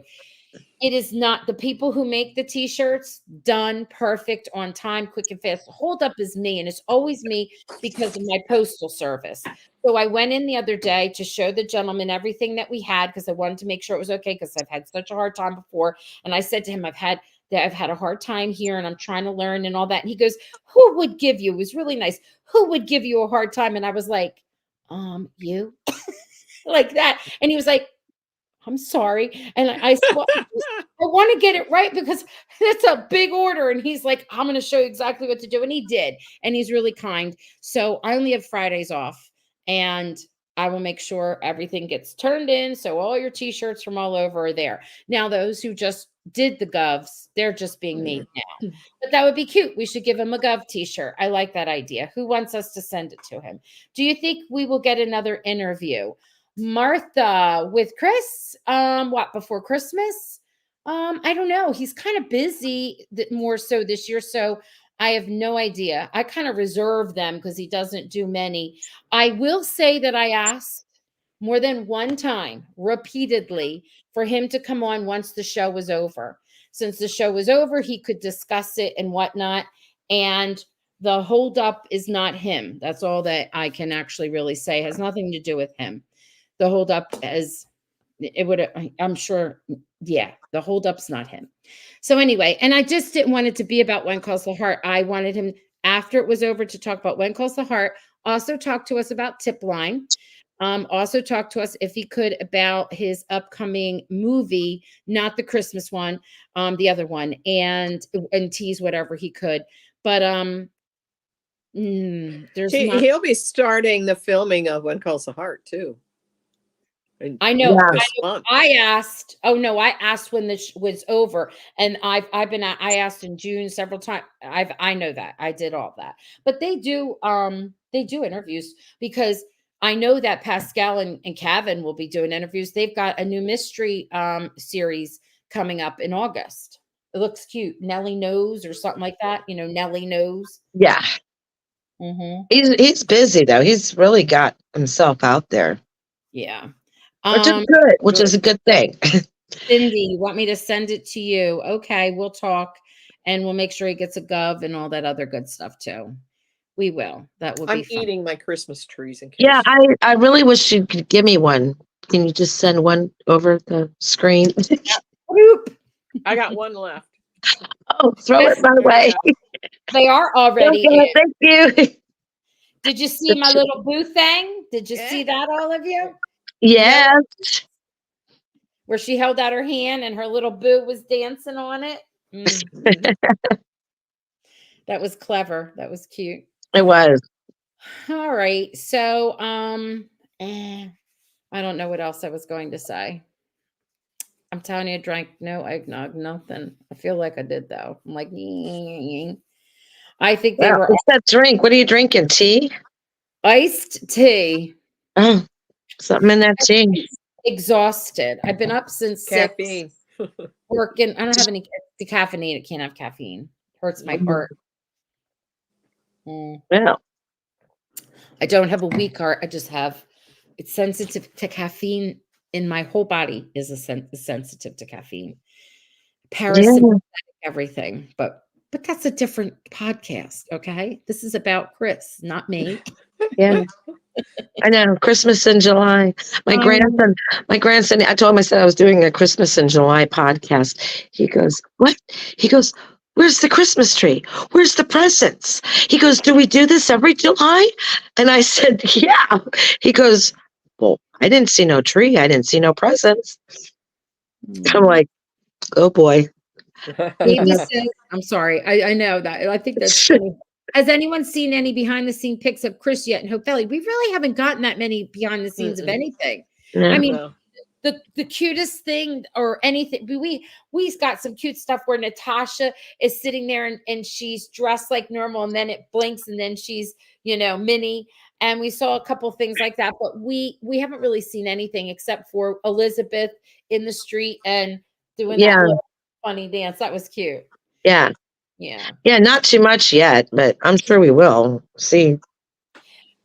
It is not the people who make the t-shirts done perfect on time, quick and fast. Hold up is me, and it's always me because of my postal service. So I went in the other day to show the gentleman everything that we had because I wanted to make sure it was okay because I've had such a hard time before. And I said to him, I've had a hard time here and I'm trying to learn and all that. And he goes, who would give you? It was really nice. Who would give you a hard time? And I was like, you like that. And he was like, I'm sorry. And I said, well, I want to get it right because it's a big order. And he's like, I'm going to show you exactly what to do. And he did. And he's really kind. So I only have Fridays off and I will make sure everything gets turned in. So all your t-shirts from all over are there. Now, those who just did the govs, they're just being made now. But that would be cute. We should give him a gov t-shirt. I like that idea. Who wants us to send it to him? Do you think we will get another interview? Martha with Chris, what before Christmas? I don't know. He's kind of busy more so this year, so I have no idea. I kind of reserve them because he doesn't do many. I will say that I asked more than one time, repeatedly, for him to come on once the show was over. Since the show was over, he could discuss it and whatnot. And the holdup is not him. That's all that I can actually really say. It has nothing to do with him. The holdup is it would I'm sure Yeah, the holdup's not him. So anyway, and I just didn't want it to be about When Calls the Heart. I wanted him, after it was over, to talk about When Calls the Heart, also talk to us about Tip Line, also talk to us, if he could, about his upcoming movie, not the Christmas one, the other one, and tease whatever he could. But there's not. He'll be starting the filming of When Calls the Heart too. I know. Yeah. This month. I asked. Oh no, I asked when this was over, and I've been. I asked in June several times. I know that I did all that, but they do interviews, because I know that Pascal and Kevin will be doing interviews. They've got a new mystery series coming up in August. It looks cute. Nellie Knows, or something like that. You know, Nellie Knows. Yeah. Mm-hmm. He's busy though. He's really got himself out there, Yeah. which is good. Which is a good thing. Cindy, you want me to send it to you? Okay, we'll talk, and we'll make sure he gets a gov and all that other good stuff too. We will. That will be I'm fun. eating my Christmas trees in case. Yeah, I really wish you could give me one. Can you just send one over the screen? Whoop. I got one left. Oh, throw it my way. They are already Okay, in. thank you. Did you see my little boo thing? Did you see that, all of you? Yes. Where she held out her hand and her little boo was dancing on it. Mhm. That was clever. That was cute. It was. All right. So, I don't know what else I was going to say. I'm telling you, I drank no eggnog, nothing. I feel like I did though. I'm like, I think they Wow. were What's that drink? What are you drinking? Tea? iced tea. Oh, something in that tea. Exhausted. I've been up since Caffeine. 6, working. I don't have any caffeine. It can't have caffeine. Hurts my heart. Yeah. I don't have a weak heart. I just have, it's sensitive to caffeine. In my whole body is sensitive to caffeine. Parasympathetic, everything. But that's a different podcast. Okay, this is about Chris, not me. Yeah. I know. Christmas in July. My grandson, I told him, I said I was doing a Christmas in July podcast. He goes, what? He goes, where's the Christmas tree? Where's the presents? He goes, do we do this every July? And I said, yeah. He goes, well, I didn't see no tree. I didn't see no presents. I'm like, oh boy. Baby says, I'm sorry. I know that. I think that's funny. Has anyone seen any behind the scene pics of Chris yet in Hope Valley? We really haven't gotten that many behind the scenes of anything. No. I mean, the cutest thing or anything, we got some cute stuff where Natasha is sitting there and she's dressed like normal, and then it blinks and then she's, Minnie. And we saw a couple things like that, but we haven't really seen anything except for Elizabeth in the street and doing that little funny dance. That was cute. Yeah. Yeah. Yeah, not too much yet, but I'm sure we will see.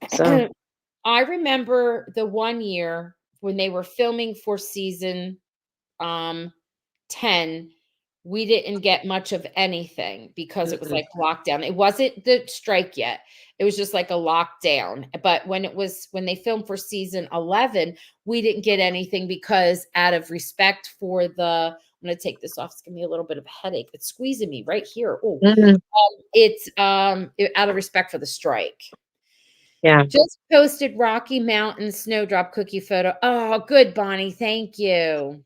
So I remember the one year when they were filming for season 10, we didn't get much of anything because it was like lockdown. It wasn't the strike yet. It was just like a lockdown. But when they filmed for season 11, we didn't get anything because out of respect for I'm going to take this off. It's giving me a little bit of a headache. It's squeezing me right here. Oh, it's out of respect for the strike. Yeah. Just posted Rocky Mountain snowdrop cookie photo. Oh, good, Bonnie. Thank you.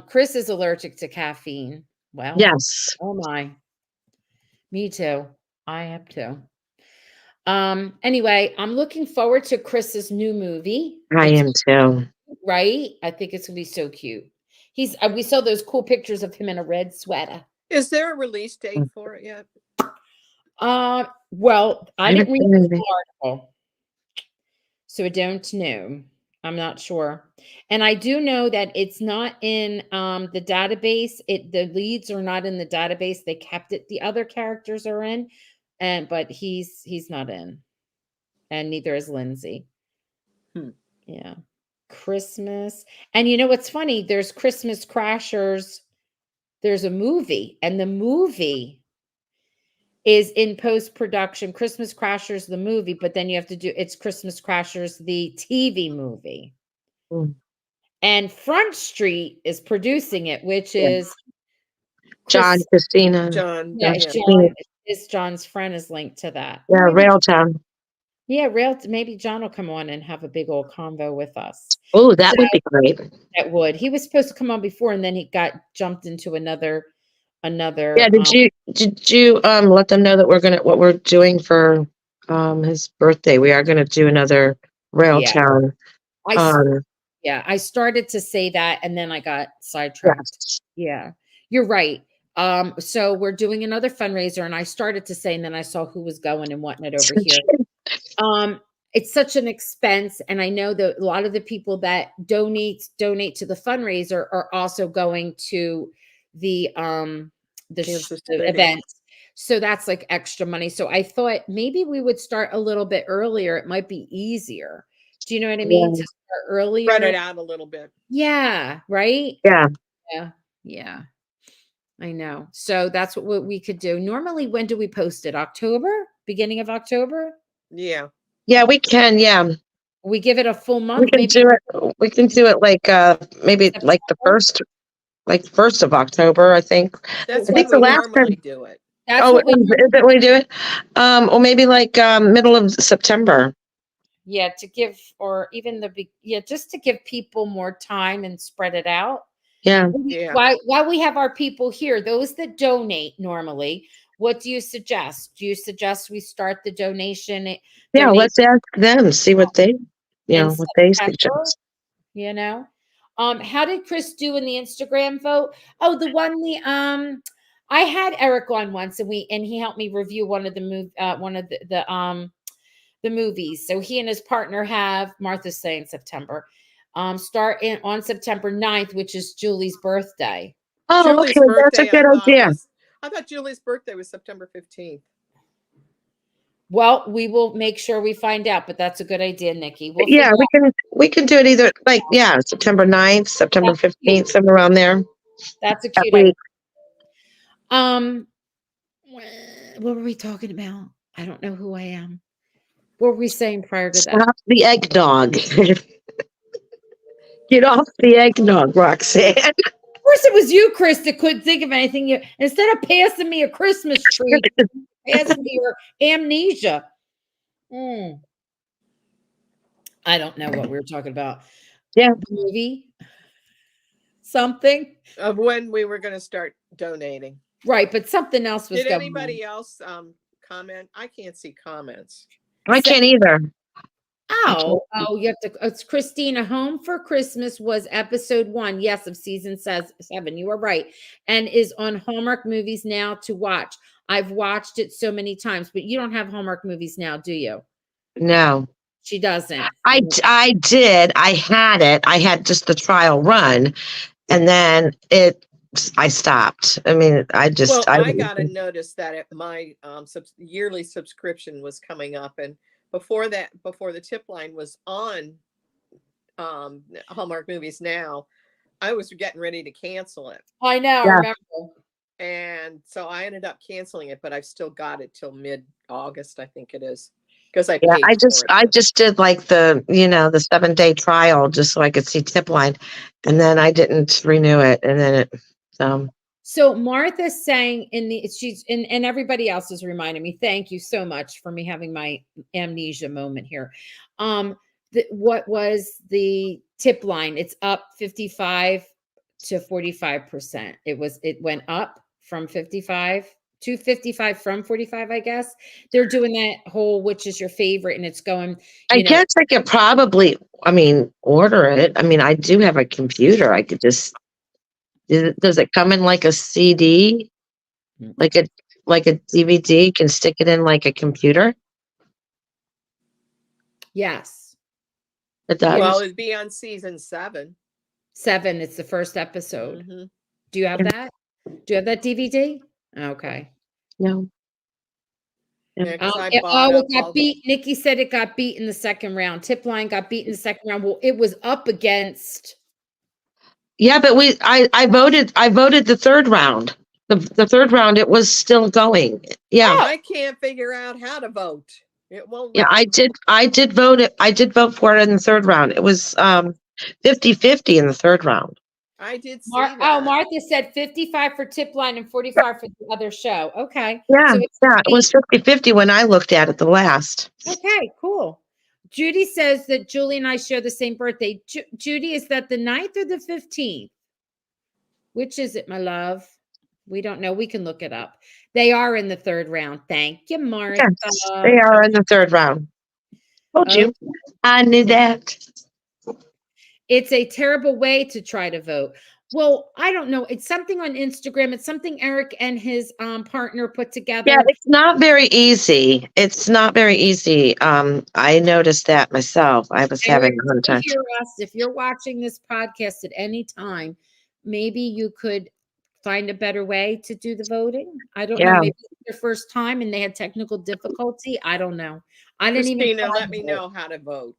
Chris is allergic to caffeine. Well, yes. oh my. Me too. I am too. Anyway, I'm looking forward to Chris's new movie. I am too. Right? I think it's gonna be so cute. We saw those cool pictures of him in a red sweater. Is there a release date for it yet? Well, I didn't read the article, so I don't know. I'm not sure. And I do know that it's not in the database. The leads are not in the database. They kept it. The other characters are in, but he's not in. And neither is Lindsay. Yeah. Christmas. And you know what's funny? There's Christmas Crashers. There's a movie, and the movie is in post-production. Christmas Crashers, the movie, but then you have to do it's Christmas Crashers, the TV movie. and Front Street is producing it, which is John, Chris. Christina, John, Yeah, yeah. John is John's friend is linked to that. Or yeah, maybe Railtown. yeah, maybe John will come on and have a big old convo with us. Oh, that would be great. That would. He was supposed to come on before, and then he got jumped into another Yeah, did you let them know that what we're doing for his birthday? We are gonna do another yeah. Railtown. I Um Yeah, I started to say that and then I got sidetracked. yes. Yeah, you're right. So we're doing another fundraiser and I started to say, and then I saw who was going and wanting it over here. It's such an expense. And I know that a lot of the people that donate to the fundraiser are also going to the Kansas the City. event. So that's like extra money. So I thought maybe we would start a little bit earlier. It might be easier. Do you know what I mean? Yeah. To start earlier. Spread it out a little bit. Yeah, right? Yeah. Yeah. Yeah. I know. So that's what we could do. Normally, when do we post it? October? Beginning of October? Yeah. Yeah, we can, yeah. We give it a full We month, can maybe do it. We can do it like maybe like the September? first of October, I think. That's I when think the we last time. normally do it. That's Oh, what we is that when we do it? Or maybe like middle of September. yeah, to give or even yeah, just to give people more time and spread it out. Yeah. Yeah. While we have our people here, those that donate normally, what do you suggest? Do you suggest we start the donation? Yeah, Donate let's ask them, see what they in what they September? suggest. You know, how did Chris do in the Instagram vote? Oh, I had Eric on once, and he helped me review one of the movies. So he and his partner have Martha's saying September, start in on September 9th, which is Julie's birthday. Oh, Julie's okay, that's a birthday, good idea. I thought Julie's birthday was September 15th. Well, we will make sure we find out, but that's a good idea, Nikki. We'll Yeah, figure we can do it either like September 9th, September That's cute. 15th, somewhere around there. That's a That cute idea. week. What were we talking about? I don't know who I am. What were we saying prior to that? Stop the eggnog. Get off the eggnog, Roxanne. Of course, it was you, Chris, that couldn't think of anything. Instead of passing me a Christmas tree, passing me your amnesia. I don't know what we were talking about. Yeah. The movie? Something? Of when we were going to start donating. Right, but something else was Did going anybody else comment? I can't see comments. I can't either. Oh, you have to. It's Christina. Home for Christmas was episode 1, yes, of season 7. You were right, and is on Hallmark Movies Now to watch. I've watched it so many times, but you don't have Hallmark Movies Now, do you? No, she doesn't. I did. I had it. I had just the trial run, and then I stopped. I mean, I got a notice that my yearly subscription was coming up, and before the tip line was on Hallmark Movies Now, I was getting ready to cancel it. I know. I remember. And so I ended up canceling it, but I've still got it till mid-August, I think it is. Because I just did like the the 7-day trial just so I could see tip line, and then I didn't renew it, and then So Martha's saying and everybody else is reminding me. Thank you so much for me having my amnesia moment here. What was the tip line? It's up 55 to 45%. It went up from 55 to 55 from 45, I guess. They're doing that whole which is your favorite, and it's going. I guess I could probably, order it. I do have a computer. I could just. Does it come in like a CD, like a DVD? You can stick it in like a computer. Yes, it does. Well, it'd be on season 7. 7. It's the first episode. Mm-hmm. Do you have that? Do you have that DVD? Okay. No. Yeah, it got beat. Nikki said it got beat in the second round. Tip line got beat in the second round. Well, it was up against. Yeah, but I voted the third round. The third round, it was still going. Yeah. Oh, I can't figure out how to vote. It won't. Yeah, I did vote it. I did vote for it in the third round. It was 50-50 in the third round. I did see that. Martha said 55 for tip line and 45 for the other show. Okay. Yeah, So it's it was 50-50 when I looked at it the last. okay, cool. Judy says that Julie and I share the same birthday. Judy, is that the 9th or the 15th? Which is it, my love? We don't know. We can look it up. They are in the third round. Thank you, Martha. Yes, they are in the third round. Told you. I knew that. It's a terrible way to try to vote. Well, I don't know. It's something on Instagram. It's something Eric and his partner put together. Yeah, it's not very easy. It's not very easy. I noticed that myself. I was having a hard time. If you're watching this podcast at any time, maybe you could find a better way to do the voting. I don't know. Maybe it's their first time and they had technical difficulty. I don't know. I didn't Christina, let me know how to vote.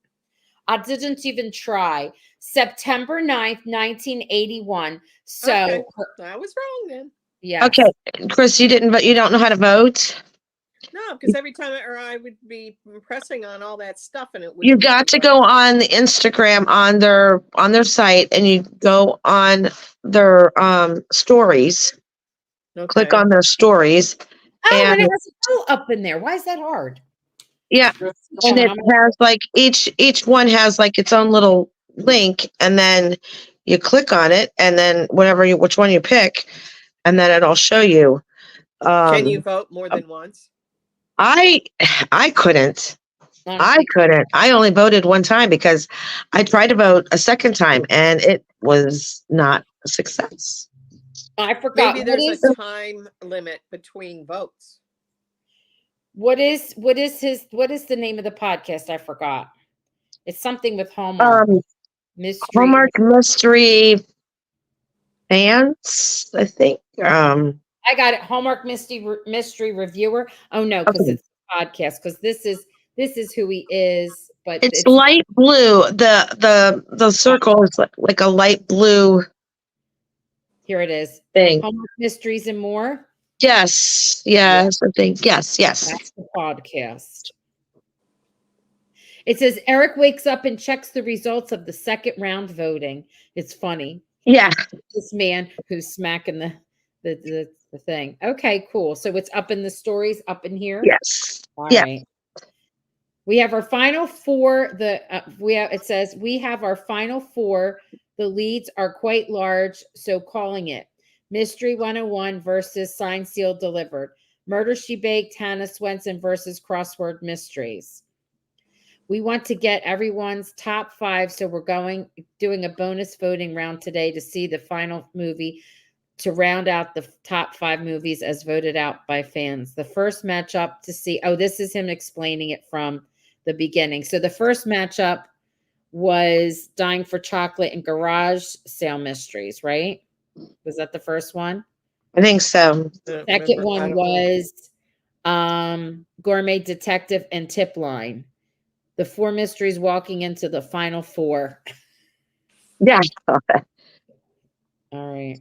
I didn't even try. September 9th, 1981. So okay. I was wrong then. Yeah. Okay, Chris, you didn't vote. You don't know how to vote? No, because every time I would be pressing on all that stuff and it would. You got to go on the Instagram on their site and you go on their stories. Okay. Click on their stories. And it has a vote up in there. Why is that hard? Yeah. And it has like each one has like its own little link, and then you click on it, and then which one you pick, and then it'll show you. Can you vote more than once? I couldn't. I couldn't. I only voted one time because I tried to vote a second time and it was not a success. I forgot. Maybe there's a time limit between votes. What is the name of the podcast? I forgot. It's something with Hallmark. Mystery. Hallmark Mystery Fans, I think. I got it. Hallmark Mystery Reviewer. Oh no, because it's a podcast. Because this is who he is. But it's light blue. The circle is like a light blue. Here it is. Thing. Hallmark Mysteries and More. Yes. Yes. I think. Yes. That's the podcast. It says Eric wakes up and checks the results of the second round voting. It's funny. Yeah. This man who's smacking the thing. Okay, cool. So it's up in the stories up in here. Yes. All right. We have our final four. It says we have our final four. The leads are quite large, so calling it Mystery 101 versus Signed, Sealed, Delivered. Murder She Baked, Hannah Swenson versus Crossword Mysteries. We want to get everyone's top 5, so we're doing a bonus voting round today to see the final movie to round out the top 5 movies as voted out by fans. The first matchup to see, this is him explaining it from the beginning. So the first matchup was Dying for Chocolate and Garage Sale Mysteries, right? Was that the first one? I think so. Second one was Gourmet Detective and Tip Line. The 4 mysteries walking into the final 4. Yeah. All right.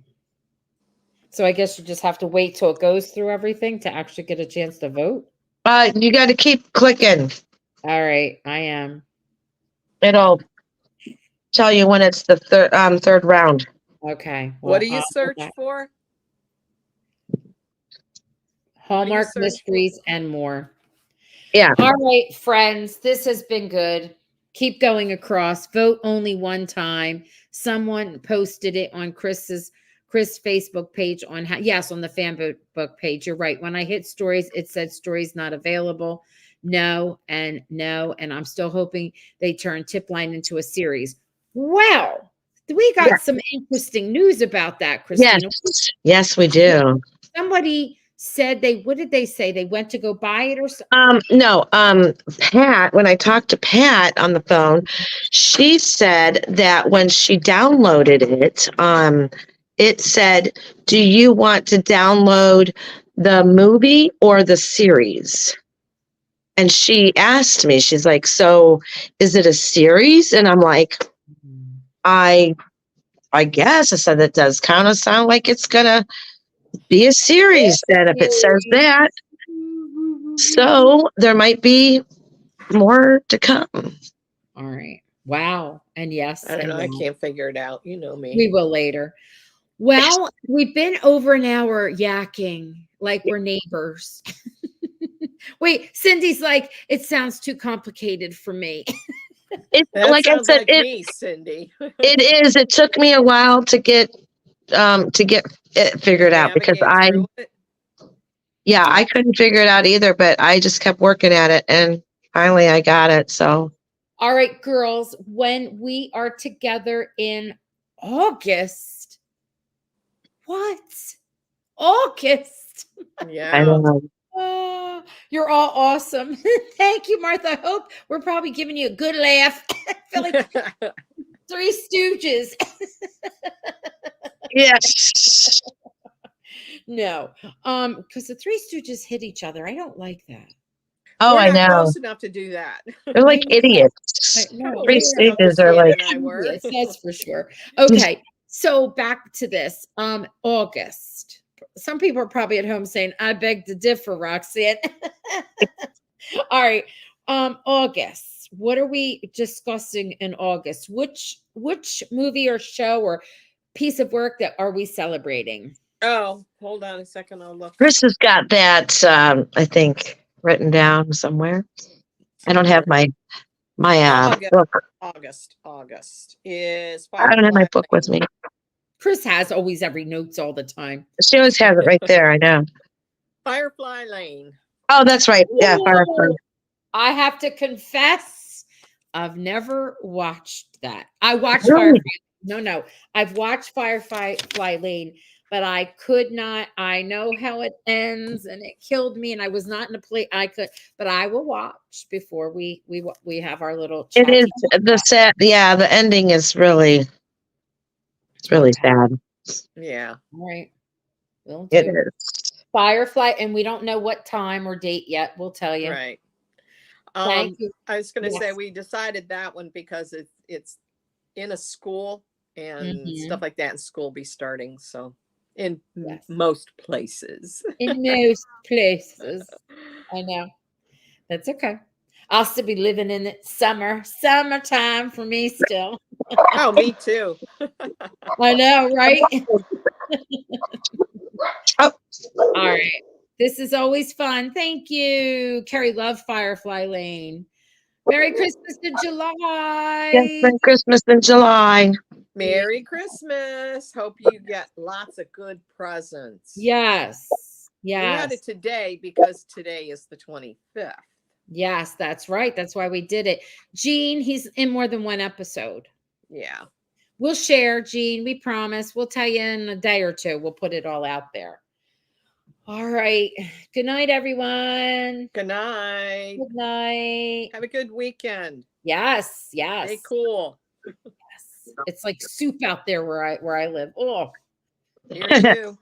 So I guess you just have to wait till it goes through everything to actually get a chance to vote. You got to keep clicking. All right, I am. It'll tell you when it's the third round. Okay. Well, what do you search for? Hallmark Mysteries and More. Yeah. All right, friends, this has been good. Keep going across. Vote only one time. Someone posted it on Chris Facebook page on the fan book page. You're right. When I hit stories, it said stories not available. No, and I'm still hoping they turn Tip Line into a series. Well, we got some interesting news about that, Christina. Yes, we do. Somebody said what did they say? They went to go buy it or something? No, Pat, when I talked to Pat on the phone, she said that when she downloaded it, it said, do you want to download the movie or the series? And she asked me, she's like, so is it a series? And I'm like, I guess. I said, that does kind of sound like it's going to be a series then if it says that. So there might be more to come. All right. Wow. And yes, I don't and know. I no. can't figure it out. You know me. We will later. Well, we've been over an hour yakking like we're neighbors. Wait, Cindy's like, it sounds too complicated for me. It, That like I sounds said, like me, Cindy. it is. It took me a while to get it figured out because Navigate through it. I couldn't figure it out either, but I just kept working at it and finally I got it. So All right, girls, when we are together in August, what? August. I Yeah. know. Oh, you're all awesome. Thank you, Martha. I hope we're probably giving you a good laugh. I feel like Three Stooges. Yes. No, because the Three Stooges hit each other. I don't like that. Oh, We're I not know. close enough to do that. They're I like know. idiots. No, Well, Three maybe they're stages Uncle are Sam like and I were. idiots, that's for sure. Okay, so back to this. August. Some people are probably at home saying, "I beg to differ, Roxanne." All right. August. What are we discussing in August? Which movie or show or piece of work that are we celebrating? Oh, hold on a second. I'll look Chris has got that I think written down somewhere. I don't have somewhere. my August. book. August is I don't have Firefly my book with Lane. me. Chris has always every notes all the time. She always has it right there. I know. Firefly Lane. Oh, that's right. Yeah, Firefly. I have to confess, I've never watched that. I watched Really? Firefly. No. I've watched Firefly Lane, but I could not. I know how it ends, and it killed me. And I was not in a place I could. But I will watch before we have our little It is chatty. the set. Yeah, the ending is really it's really Okay, sad. Yeah. all right, will It do. is. Firefly, and we don't know what time or date yet. We'll tell you. Right. Thank you. I was gonna say Yes. we decided that one because it's in a school and Mhm. stuff like that, and school will be starting. So in Yes. most places. In most places. I know. That's okay. I'll still be living in it summertime for me still. Oh, me too. I know, right? Oh, All right. This is always fun. Thank you. Carrie love Firefly Lane. Merry Christmas in yes, July. Merry Christmas in July. Merry Christmas. Hope you get lots of good presents. Yes. We had it Yes. today because today is the 25th. Yes, that's right. That's why we did it. Gene, he's in more than one episode. Yeah. We'll share, Gene. We promise. We'll tell you in a day or two. We'll put it all out there. All right. Good night, everyone. Good night. Good night. Have a good weekend. Yes, Stay yes, cool. yes. It's like soup out there where I live. Oh. Here too.